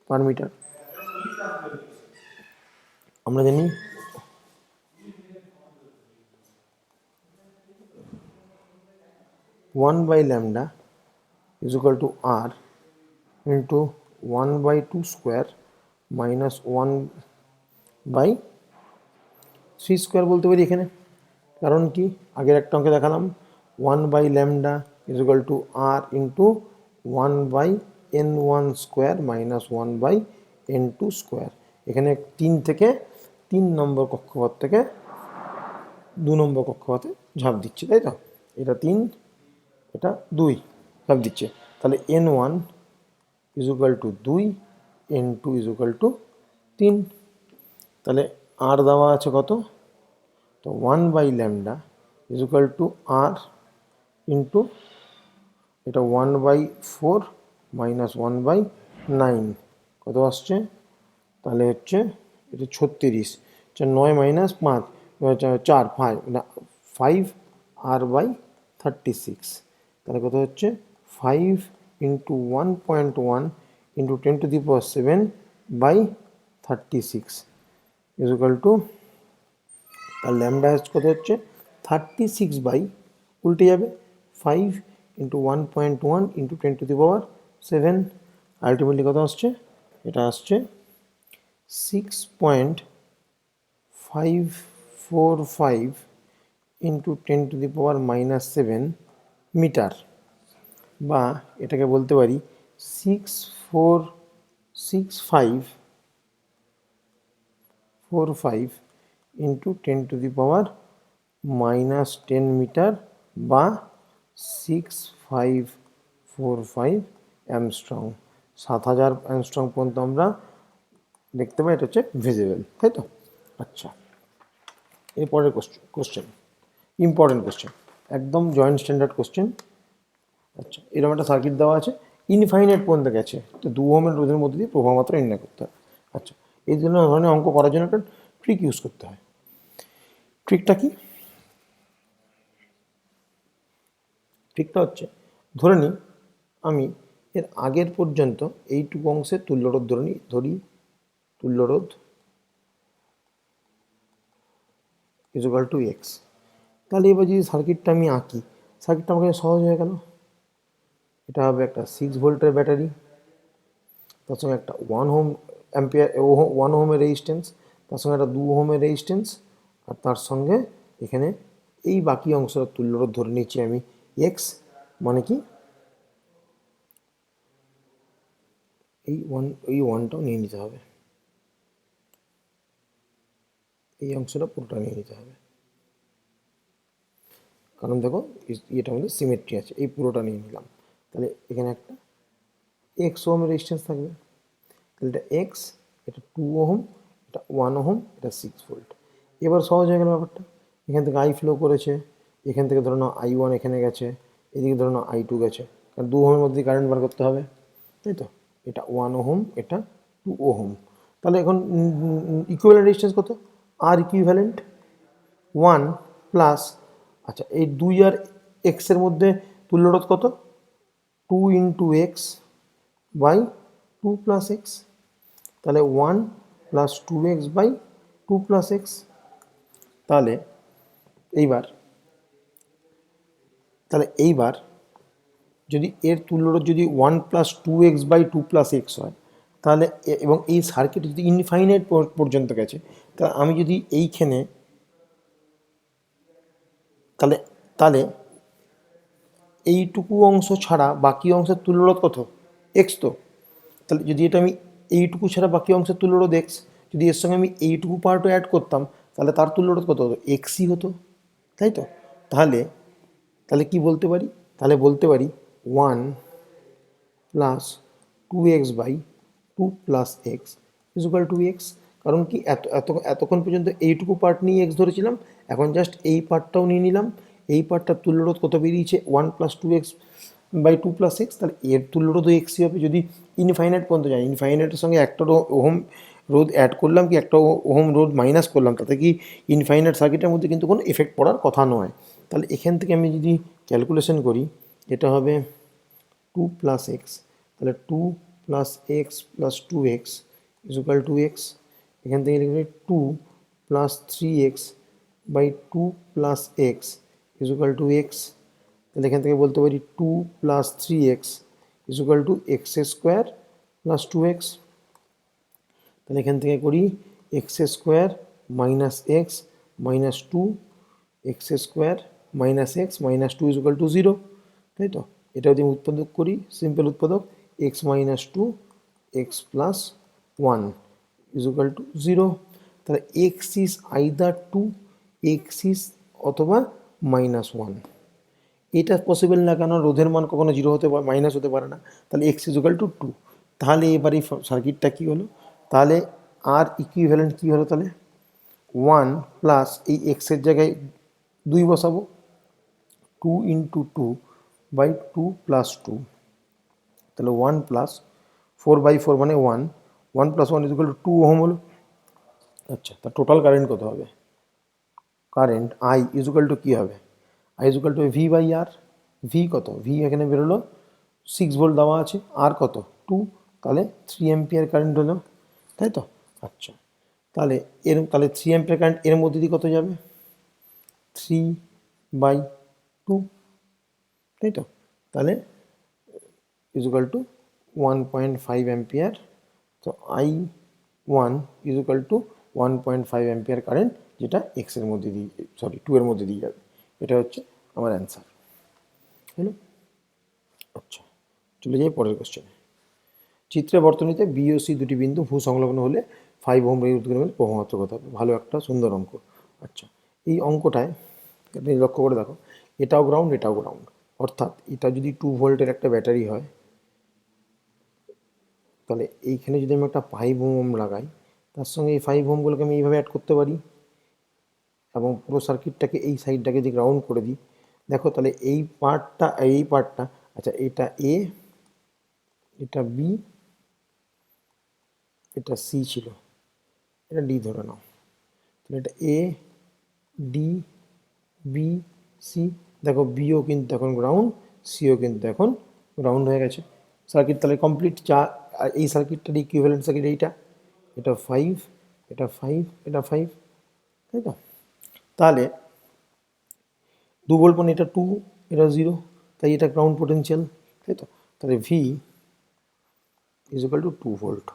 পার মিটার। আমরা জানি 1/λ is equal to r into 1/2 square minus 1/3 square বলতে পারি এখানে। কারণ কি? আগের একটা অঙ্কে দেখালাম 1/λ is equal to r into 1/n1 square minus 1/n2 square. এখানে 3 থেকে 3 নম্বর কক্ষপথ থেকে 2 নম্বর কক্ষপথে ঝাঁপ দিচ্ছে, তাই তো? এটা 3, এটা 2 ঝাঁপ দিচ্ছে। তাহলে n1 is equal to 2, n2 is equal to 3। তাহলে আর দেওয়া আছে কত? তো 1/λ is equal to R into এটা 1/4 মাইনাস 1/9 কত আসছে? তাহলে হচ্ছে এটা 36, 9 মাইনাস 5 4 5 না 5 r/36। তাহলে কত হচ্ছে? 5 into 1.1 into 10⁻7/36 is equal two, তার ল্যামডা কত হচ্ছে? 36 বাই, উল্টে যাবে, 5 ইন্টু 1.1 ইন্টু 10⁻7। আলটিমেটলি কত আসছে? এটা আসছে 6.545 ইন্টু 10⁻⁻7 মিটার, বা এটাকে বলতে পারি 6465 ইন্টু 10⁻⁻10 মিটার বা 6545 অ্যামস্ট্রং, 7000 অ্যামস্ট্রং পর্যন্ত আমরা দেখতে পাই, এটা হচ্ছে ভিজিবল, তাই তো? আচ্ছা, এরপরের কোশ্চেন, ইম্পর্টেন্ট কোশ্চেন, একদম জয়েন্ট স্ট্যান্ডার্ড কোশ্চেন। আচ্ছা, এরকম একটা সার্কিট দেওয়া আছে, ইনফাইনাইট পর্যন্ত গেছে, তো 2 ওহমের রোধের মধ্যে দিয়ে প্রবাহ মাত্রা নির্ণয় করতে হয়। আচ্ছা, এই জন্য ধরনের অঙ্ক করার জন্য একটা ট্রিক ইউজ করতে হয়। ট্রিকটা কি? ট্রিকটা হচ্ছে, ধরে নিই আমি এর আগের পর্যন্ত এইটুকু অংশের তুল্যরোধ ধরি, তুল্যরোধ ইজুকাল টু এক্স। তাহলে এবার যদি সার্কিটটা আমি আঁকি, সার্কিটটা আমার কাছে সহজ হয়ে গেল। এটা হবে একটা 6 ভোল্টের ব্যাটারি, তার সঙ্গে একটা 1 ওহম অ্যাম্পিয়ার 1 ওহমের রেজিস্ট্যান্স, তার সঙ্গে একটা 2 ওহমের রেজিস্ট্যান্স, আর তার সঙ্গে এখানে এই বাকি অংশটা তুল্যরোধ ধরে নিচ্ছি আমি এক্স, মানে কি এই ওয়ানটাও নিয়ে নিতে হবে, এই অংশটা পুরোটা নিয়ে নিতে হবে, কারণ দেখো এটার মধ্যে সিমেট্রি আছে, এই পুরোটা নিয়ে নিলাম। তাহলে এখানে একটা এক্স ওহমের রেজিস্ট্যান্স থাকবে, তাহলে এটা এক্স, এটা 2 ওহম, এটা 1 ওহম, এটা 6 ভোল্ট। এবার সহজ হয়ে গেল ব্যাপারটা, এখান থেকে আই ফ্লো করেছে, এখান থেকে ধরে নাও I1 এখানে গেছে, এদিকে ধরে নাও I2 গেছে, কারণ 2 ওহমের মধ্যে কারেন্ট বার করতে হবে, তাই তো? এটা 1 ওহম, এটা 2 ওহম। তাহলে এখন ইকুইভ্যালেন্ট রেজিস্ট্যান্স কত? আর ইকুইভ্যালেন্ট 1 প্লাস, আচ্ছা এই 2 আর এক্সের মধ্যে তুল্যরোধ কত? 2 into X by 2 plus X. তাহলে 1 plus 2x by 2 plus X. তাহলে এইবার যদি এর তুল্যরোধ যদি 1 plus 2x by 2 plus x হয়, তাহলে এবং এই সার্কিট যদি ইনফাইনাইট পর্যন্ত গেছে, তাহলে আমি যদি এইখানে তাহলে তাহলে এইটুকু অংশ ছাড়া বাকি অংশের তুল্যরোধ কত? এক্স তো। তাহলে যদি এটা আমি এইটুকু ছাড়া বাকি অংশের তুল্যরোধ এক্স, যদি এর সঙ্গে আমি এইটুকু পার্টও অ্যাড করতাম, তাহলে তার তুল্যরোধ কত হতো? এক্সই হতো, তাই তো? তাহলে তাহলে কি বলতে পারি? তাহলে বলতে পারি 1 plus 2x by 2 plus X equal to X. কারণ কি এতক্ষণ পর্যন্ত এইটুকু পার্ট নিয়ে এক্স ধরেছিলাম, এখন জাস্ট এই পার্টটাও নিয়ে নিলাম। এই পার্টটার তুল্যরোধ কত বেরিয়েছে? 1 plus 2x by 2 plus X. তাহলে এর তুল্যরোধ এক্সই হবে। যদি ইনফাইনাইট পর্যন্ত যায়, ইনফাইনাইটের সঙ্গে একটা ওহম রোধ অ্যাড করলাম কি একটা ওহম রোধ মাইনাস করলাম, তাতে কি ইনফাইনাইট সার্কিটের মধ্যে কিন্তু কোনো এফেক্ট পড়ার কথা নয়। তাহলে এখান থেকে আমি যদি ক্যালকুলেশন করি, এটা হবে 2 প্লাস এক্স, তাহলে 2 plus X plus 2x equal to X. এখান থেকে লিখবে 2 plus 3x by 2 plus X equal to X. তাহলে এখান থেকে বলতে পারি 2 plus 3x equal to X square plus 2x। তাহলে এখান থেকে করি X square minus X minus 2 X square minus X minus 2 equal to 0, তাই তো? এটা যদি উৎপাদক করি, সিম্পল উৎপাদক, X minus 2 X plus 1 equal to 0। তাহলে x is either 2, x is অথবা মাইনাস 1। এটা পসিবল না, কেন? রোধের মান কখনো 0 হতে পারে, মাইনাস হতে পারে না। তাহলে এক্স ইজুকাল টু 2। তাহলে এবার এই সার্কিটটা কী হলো? তাহলে আর ইকুইভ্যালেন্ট কী হলো? তাহলে 1 প্লাস এই এক্সের জায়গায় 2 বসাবো, 2 ইন্টু 2 বাই 2 প্লাস 2। তাহলে 1 প্লাস 4 বাই 4 মানে 1, 1 প্লাস 1 ইজুকাল টু 2 ওহম হলো। আচ্ছা, তা টোটাল কারেন্ট কত হবে? কারেন্ট আই ইজুকাল টু কী হবে? I equal to V by R. V কত? ভি এখানে বেরোলো 6 ভোল্ট দেওয়া আছে, আর কত? 2, তাহলে 3 অ্যাম্পিয়ার কারেন্ট হলো, তাই তো? আচ্ছা, তাহলে তাহলে 3 অ্যাম্পিয়ার কারেন্ট এর মধ্যে দিয়ে কত যাবে? 3 বাই 2, তাই তো? তাহলে ইজুকাল টু 1.5 অ্যাম্পিয়ার। তো I1 equal to 1.5 ampere current, যেটা এক্সের মধ্যে দিয়ে, সরি 2 এর মধ্যে দিয়ে যাবে। এটা হচ্ছে আমার অ্যান্সার, হলো? আচ্ছা, চলে যাই পরের কোশ্চেনে। চিত্রে বর্তনীতে বি ও সি দুটি বিন্দু ভূ সংলগ্ন হলে 5 ওহম রোধের প্রভাবমাত্রা কত হবে? ভালো একটা সুন্দর অঙ্ক। আচ্ছা, এই অঙ্কটায় আপনি লক্ষ্য করে দেখো, এটাও গ্রাউন্ড, এটাও গ্রাউন্ড। অর্থাৎ এটা যদি 2 ভোল্টের একটা ব্যাটারি হয়, তাহলে এইখানে যদি আমি একটা 5 ওহম লাগাই, তার সঙ্গে এই 5 ওহমগুলোকে আমি এইভাবে অ্যাড করতে পারি এবং পুরো সার্কিটটাকে এই সাইডটাকে যদি গ্রাউন্ড করে দিই, দেখো তাহলে এই পার্টটা, আচ্ছা এটা এ, এটা বি, এটা সি ছিল, এটা ডি ধরে নাও, তাহলে এটা এ, ডি, বি, সি। দেখো বিও কিন্তু এখন গ্রাউন্ড, সিও কিন্তু এখন গ্রাউন্ড হয়ে গেছে। সার্কিট তাহলে কমপ্লিট। আর এই সার্কিটটার ইকুইভ্যালেন্ট সার্কিট এইটা, এটা 5, এটা 5, এটা 5, তাই তো? তাহলে 2 ভোল্ট মানে এটা 2, এটা 0, তাই এটা গ্রাউন্ড পোটেনশিয়াল, তাই তো? তাহলে V is equal to 2 volt.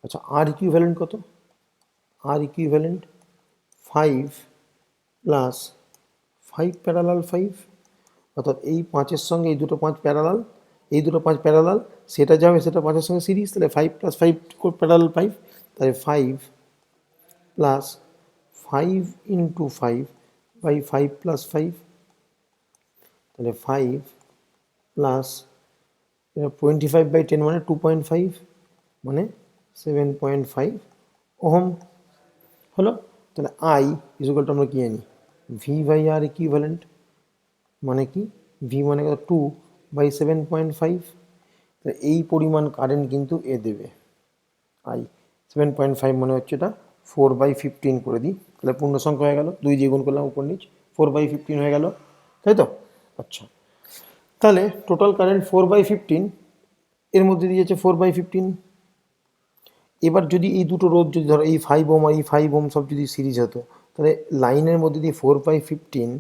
আচ্ছা আর ইকুইভ্যালেন্ট কত? আর ইকুইভ্যালেন্ট 5 প্লাস 5 প্যারালাল 5, অর্থাৎ এই 5-এর সঙ্গে এই দুটো 5 প্যারালাল, এই দুটো 5 প্যারালাল, সেটা যাবে সেটা 5-এর সঙ্গে সিরিজ, তাহলে 5 প্লাস 5 প্যারালাল 5, তাহলে 5 প্লাস 5 ইন্টু 5 বাই 5 প্লাস 5, তাহলে 5 প্লাস 25/10 মানে 2.5 মানে 7.5 ওহম হলো। তাহলে আই ইকুয়াল আমরা কি জানি, ভি বাই আর ইকুইভ্যালেন্ট মানে কি, ভি মানে 2/7.5, তাহলে এই পরিমাণ কারেন্ট কিন্তু এ দেবে আই। 7.5 মানে হচ্ছে এটা 4/15 করে দিই, তাহলে পূর্ণ সংখ্যা হয়ে গেল, 2 দিয়ে গুণ করলাম উপর নিচ, 4/15 হয়ে গেল, তাই তো? আচ্ছা তাহলে টোটাল কারেন্ট 4/15, এর মধ্যে দিয়ে যাচ্ছে 4/15। এবার যদি এই দুটো রোধ যদি ধরো এই 5 ওহম আর এই 5 ওহম সব যদি সিরিজ হতো, তাহলে লাইনের মধ্যে দিয়ে 4/15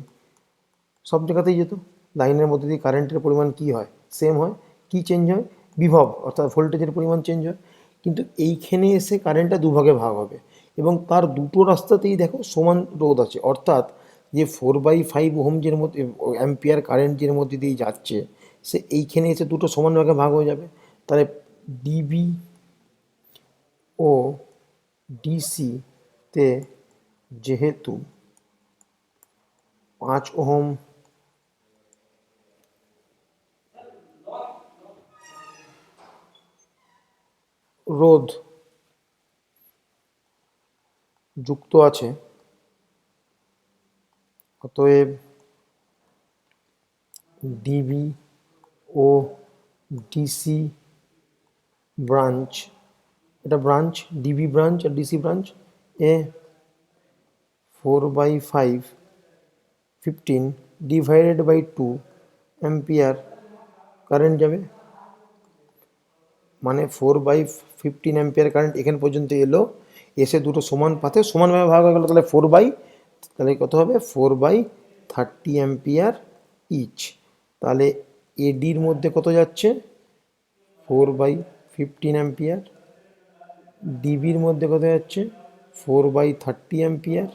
সব জায়গাতেই যেত। লাইনের মধ্যে দিয়ে কারেন্টের পরিমাণ কি হয়, সেম হয়। কি চেঞ্জ হয়, বিভব অর্থাৎ ভোল্টেজের পরিমাণ চেঞ্জ হয়। কিন্তু এইখানে এসে কারেন্টটা দুভাগে ভাগ হবে এবং তার দুটো রাস্তাতেই দেখো সমান রোধ আছে, অর্থাৎ যে 4/5 ওহমজের মধ্যে অ্যাম্পিয়ার কারেন্ট যের মধ্যে দিয়ে যাচ্ছে, সে এইখানে এসে দুটো সমান ভাগে ভাগ হয়ে যাবে। তাহলে ডিবি ও ডিসিতে যেহেতু 5 ওহম রোধ যুক্ত আছে, অতএব ডিবি ও ডিসি ব্রাঞ্চ, এটা ব্রাঞ্চ, ডিবি ব্রাঞ্চ আর ডিসি ব্রাঞ্চ এ 4/5 ডিভাইডেড বাই 2 অ্যাম্পিয়ার কারেন্ট যাবে, মানে 4/15 অ্যাম্পিয়ার কারেন্ট এখান পর্যন্ত এলো, এসে দুটো সমান পাতে সমানভাবে ভাগ হয়ে গেলো, তাহলে তাহলে কত হবে 4/30 অ্যাম্পিয়ার ইচ। তাহলে এডির মধ্যে কত যাচ্ছে 4/15 অ্যাম্পিয়ার, ডিবির মধ্যে কত যাচ্ছে 4/30 অ্যাম্পিয়ার,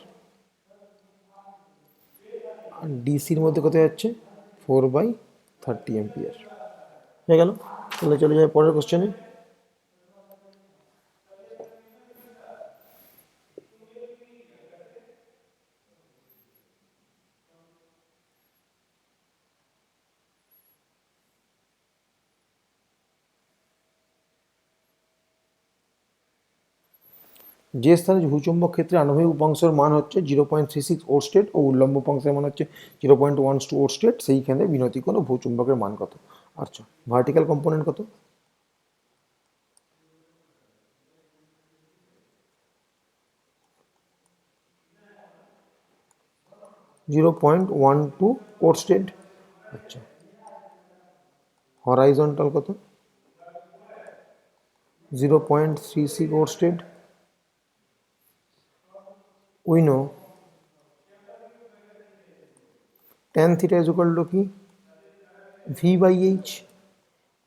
আর ডিসির মধ্যে কত যাচ্ছে 4/30 অ্যাম্পিয়ার। হয়ে গেল। তাহলে চলে যায় পরের কোশ্চেনে। যে স্থানে ভূচুম্বক ক্ষেত্রে আণবিক উপাংশের মান হচ্ছে 0.36 ওরস্টেড ও উল্লম্ব উপাংশের মান হচ্ছে 0.12 ওরস্টেড, সেইখানে বিনতি কোণ ও ভূচুম্বকের মান কত? আচ্ছা ভার্টিক্যাল কম্পোনেন্ট কত? 0.12 ওরস্টেড। আচ্ছা হরাইজন্টাল কত? 0.36 oersted. We know tan theta is equal to কি, V/H,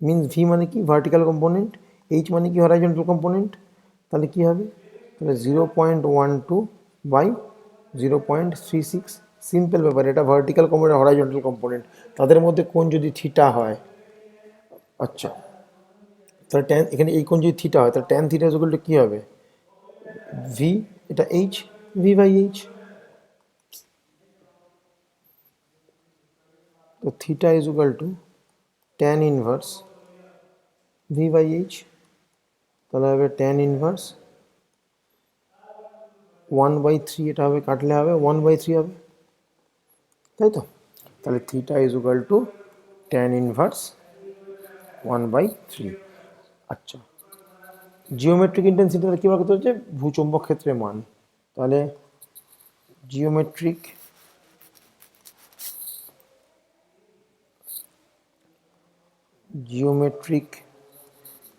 মিনস ভি মানে কি ভার্টিক্যাল কম্পোনেন্ট, এইচ মানে কি হরাইজন্টাল কম্পোনেন্ট, তাহলে কি হবে, তাহলে 0.12/0.36। সিম্পল ব্যাপার, এটা ভার্টিক্যাল কম্পোনেন্ট হরাইজন্টাল কম্পোনেন্ট, তাদের মধ্যে কোণ যদি থিটা হয়, আচ্ছা তাহলে ট্যান এখানে এই কোণ যদি থিটা হয়, তাহলে tan theta is equal to কী হবে, ভি, এটা এইচ, V/H। তো theta is equal to tan inverse V by H, তাহলে হবে ট্যান ইনভার্স 1/3, এটা হবে কাটলে হবে 1/3 হবে, তাই তো? তাহলে theta is equal to tan inverse 1/3। আচ্ছা, জিওমেট্রিক ইন্টেন্সিটিটা কী বার করতে হচ্ছে? ভূচৌম্বক ক্ষেত্রের মান। তাহলে জিওমেট্রিক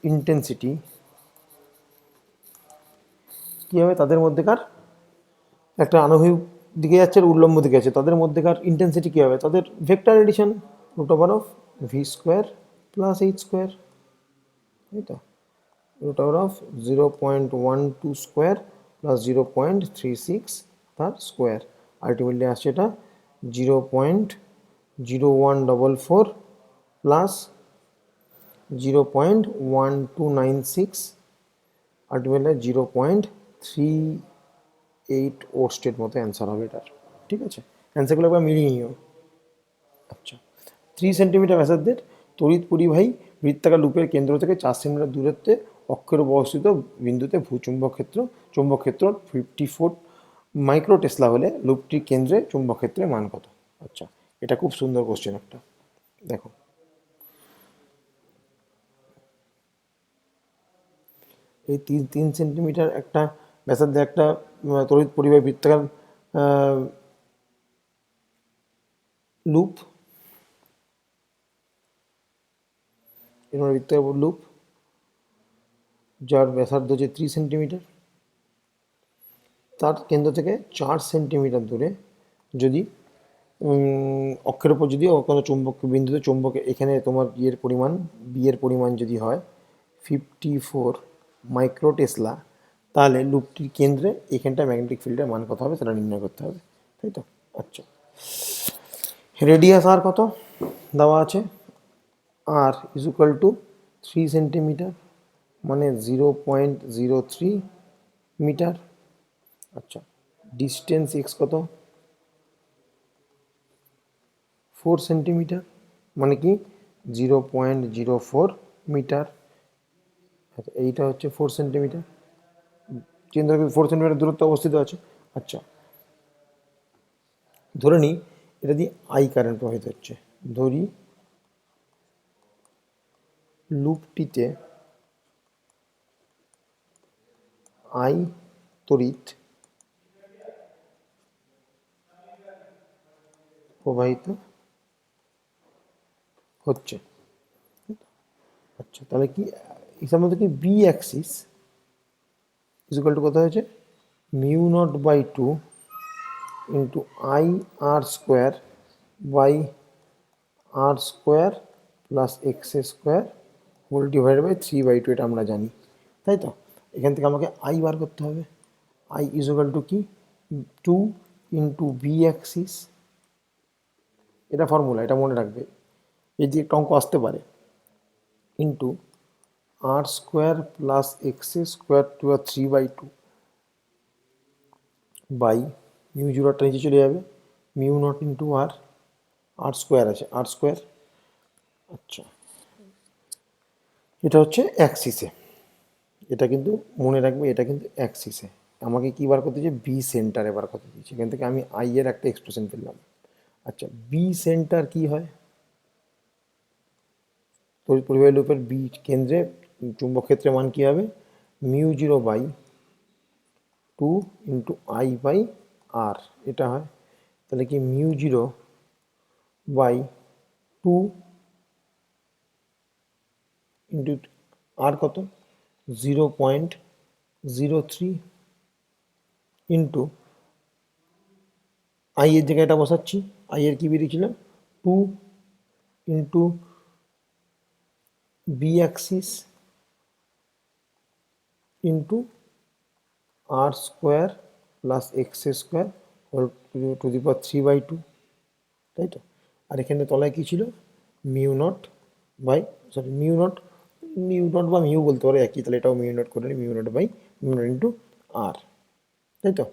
ইন্টেন্সিটি কী হবে? তাদের মধ্যেকার একটা আনুভূমিক দিকে যাচ্ছে আর উল্লম্ব দিকে আছে, তাদের মধ্যেকার ইন্টেন্সিটি কী হবে? তাদের vector addition root over of V square plus H square, তাই তো? Root over of 0.12 square plus 0.36 তার স্কোয়ার, আলটিমেটলি আসছে এটা 0.0144 প্লাস 0.1296, আলটিমেটলি 0.38 ওরস্টের মতো অ্যান্সার হবে এটার। ঠিক আছে, অ্যান্সারগুলো একবার মিলিয়ে নিও। আচ্ছা, 3 সেন্টিমিটার ব্যাসার্ধের তড়িৎ পরিবাহী বৃত্তাকার লুপের কেন্দ্র থেকে 4 সেন্টিমিটার দূরত্বে অক্ষের অবস্থিত বিন্দুতে চুম্বক ক্ষেত্র 54 মাইক্রো টেসলা হলে লুপটির কেন্দ্রে চুম্বক ক্ষেত্রের মান কত? আচ্ছা, এটা খুব সুন্দর কোশ্চেন একটা, দেখো এই 3 সেন্টিমিটার একটা ব্যাসার্ধে একটা তড়িৎ পরিবাহী বৃত্তাকার লুপ, এর বৃত্তাকার লুপ যার ব্যাসার্ধ হচ্ছে 3 সেন্টিমিটার, তার কেন্দ্র থেকে 4 সেন্টিমিটার দূরে যদি অক্ষের ওপর যদি কোনো চুম্বক বিন্দুতে চুম্বকে এখানে তোমার ইয়ের পরিমাণ বিয়ের পরিমাণ যদি হয় 54 মাইক্রো টেসলা, তাহলে লুপটির কেন্দ্রে এখানটা ম্যাগনেটিক ফিল্ডের মান কত হবে সেটা নির্ণয় করতে হবে, তাই তো? আচ্ছা, রেডিয়াস আর কত দেওয়া আছে? আর ইজ ইকুয়াল টু 3 সেন্টিমিটার, মানে 0.03 মিটার। আচ্ছা, ডিস্টেন্স এক্স কত? 4 সেন্টিমিটার, মানে কি 0.04 মিটার। আচ্ছা, এইটা হচ্ছে 4 সেন্টিমিটার, কেন্দ্র 4 সেন্টিমিটার দূরত্ব অবস্থিত আছে। আচ্ছা, ধরে নিই এটা দিয়ে আই কারেন্ট প্রবাহিত হচ্ছে, ধরি লুপটিতে আই তড়িৎ প্রবাহিত হচ্ছে। আচ্ছা, তাহলে কি এটার মধ্যে কি বি অ্যাক্সিস ইকুয়াল টু কত হয়েছে? μ0/2 into I R square by R square plus x square whole divide by 3/2, এটা আমরা জানি, তাই তো? এখান থেকে আমাকে আই বার করতে হবে। আই ইকুয়াল টু কি 2 ইন্টু বি অ্যাক্সিস, এটা ফর্মুলা, এটা মনে রাখবে, এই যে একটা অঙ্ক আসতে পারে, into R square plus x square to 3/2 by mu জিরোটা নিচে চলে যাবে, μ0 ইন্টু আর, আর স্কোয়ার আছে আর স্কোয়ার। আচ্ছা, এটা হচ্ছে অ্যাক্সিসে, এটা কিন্তু মনে রাখবে, এটা কিন্তু অ্যাক্সিসে। আমাকে কী বার করতে দিয়েছে? বি সেন্টারে বার করতে দিয়েছে, এখান থেকে আমি আই এর একটা এক্সপ্রেশন পেলাম। আচ্ছা, বি সেন্টার কি হয়? তড়িৎ পরিবাহী লুপের বি কেন্দ্রে চুম্বক ক্ষেত্রের মান কী হবে? μ0/2 ইন্টু আই বাই আর, এটা হয়। তাহলে কি μ0/2 ইন্টু আর কত? 0.03 ইন্টু আই এর জায়গায় এটা বসাচ্ছি, আই এর কী বেরিয়েছিল? 2 into B axis into R square plus x square whole to the power 3/2, তাই তো? আর এখানে তলায় কী ছিল? মিউ নট বা মিউ বলতে পারো একই, তাহলে এটাও μ0 করে নিই, μ0 ইন্টু আর, তাই তো?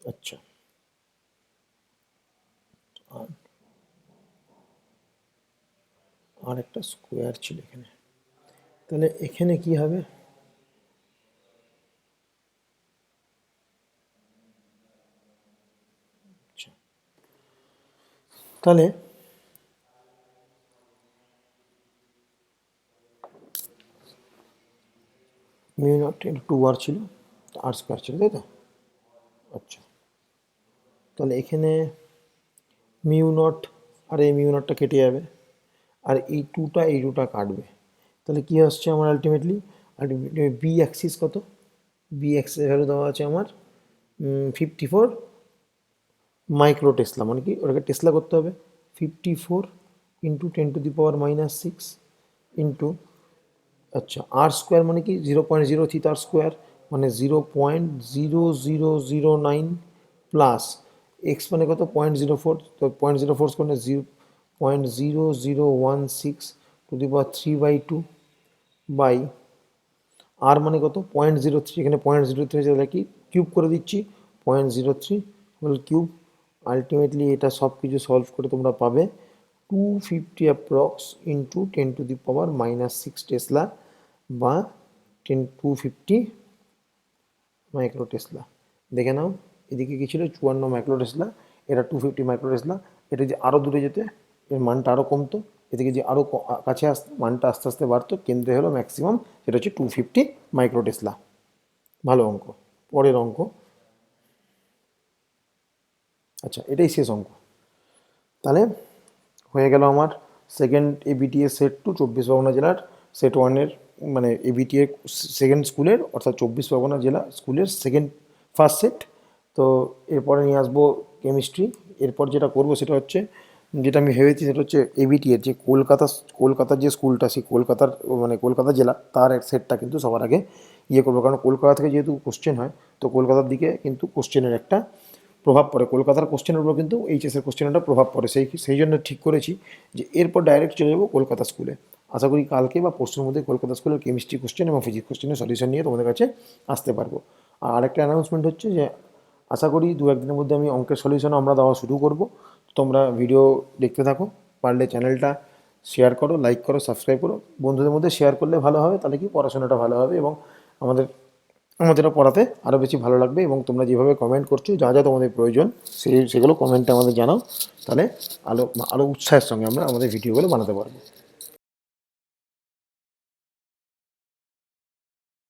আচ্ছা, আর আর একটা স্কোয়ার ছিল এখানে, তাহলে এখানে কি হবে, আচ্ছা তাহলে মিউ নট ইন্টু 2r ছিল, আর স্কোয়ার ছিল, তাই তো? আচ্ছা, তাহলে এখানে মিউ নট আর এই মিউ নটটা কেটে যাবে, আর এই টুটা কাটবে, তাহলে কি আসছে আমার আলটিমেটলি বি অ্যাক্সিস কত, বি অ্যাক্সিস ভ্যালু দেওয়া আছে আমার 54 মাইক্রো টেসলা, মানে কি ওটাকে টেসলা করতে হবে, 54 ইন্টু 10⁻⁻6 ইন্টু, আচ্ছা আর স্কোয়ার মানে কি 0.03 তার স্কোয়ার, মানে 0.0009 প্লাস এক্স মানে কত 0.04, তো 0.04 মানে 0.0016 টু দি পাওয়ার 3/2 বাই আর মানে কত 0.03, এখানে 0.03 তাহলে কি কিউব করে দিচ্ছি 0.03 হোল কিউব। আলটিমেটলি এটা সব কিছু সলভ করে তোমরা পাবে 250 অ্যাপ্রক্স ইন্টু 10⁻⁻6 টেসলা বা 250 মাইক্রো টেসলা। দেখে নাও এদিকে কি ছিল 54 মাইক্রো টেসলা, এটা 250 মাইক্রো টেসলা, এটা যে আরও দূরে যেতে এর মানটা আরও কমতো, এদিকে যে আরও কাছে আসতে মানটা আস্তে আস্তে বাড়তো, কেন্দ্রে হলো ম্যাক্সিমাম, সেটা হচ্ছে 250 মাইক্রো টেসলা। ভালো অঙ্ক। পরের অঙ্ক, আচ্ছা এটাই শেষ অঙ্ক। তাহলে হয়ে গেল আমার second ABTA set two 24 Pargana জেলার সেট ওয়ানের, মানে এবিটিএ সেকেন্ড স্কুলের অর্থাৎ 24 পরগনা জেলা স্কুলের ফার্স্ট সেট। তো এরপরে নিয়ে আসবো কেমিস্ট্রি। এরপর যেটা করব সেটা হচ্ছে, যেটা আমি ভেবেছি সেটা হচ্ছে এবিটিএর যে কলকাতার যে স্কুলটা, সেই কলকাতা জেলা, তার এক সেটটা কিন্তু সবার আগে ইয়ে করবো, কারণ কলকাতা থেকে যেহেতু কোশ্চেন হয়, তো কলকাতার দিকে কিন্তু কোশ্চেনের একটা প্রভাব পড়ে, কলকাতার কোশ্চেনের উপর কিন্তু এইচএসের কোশ্চেনের একটা প্রভাব পড়ে, সেই জন্য ঠিক করেছি যে এরপর ডাইরেক্ট চলে যাবো কলকাতা স্কুলে। আশা করি কালকে বা পরশুর মধ্যে কলকাতা স্কুলের কেমিস্ট্রি কোশ্চেন এবং ফিজিক্স কোশ্চেনের সলিউশন নিয়ে তোমাদের কাছে আসতে পারবো। আর একটা অ্যানাউন্সমেন্ট হচ্ছে যে আশা করি 2-1 দিনের মধ্যে আমি অঙ্কের সলিউশন আমরা দেওয়া শুরু করব। তোমরা ভিডিও দেখতে থাকো, পারলে চ্যানেলটা শেয়ার করো, লাইক করো, সাবস্ক্রাইব করো, বন্ধুদের মধ্যে শেয়ার করলে ভালো হবে, তাহলে কি পড়াশোনাটা ভালো হবে এবং আমাদেরও পড়াতে আরও বেশি ভালো লাগবে। এবং তোমরা যেভাবে কমেন্ট করছো, যা যা তোমাদের প্রয়োজন সেগুলো কমেন্টে আমাদের জানাও, তাহলে আরও উৎসাহের সঙ্গে আমরা আমাদের ভিডিওগুলো বানাতে পারবো।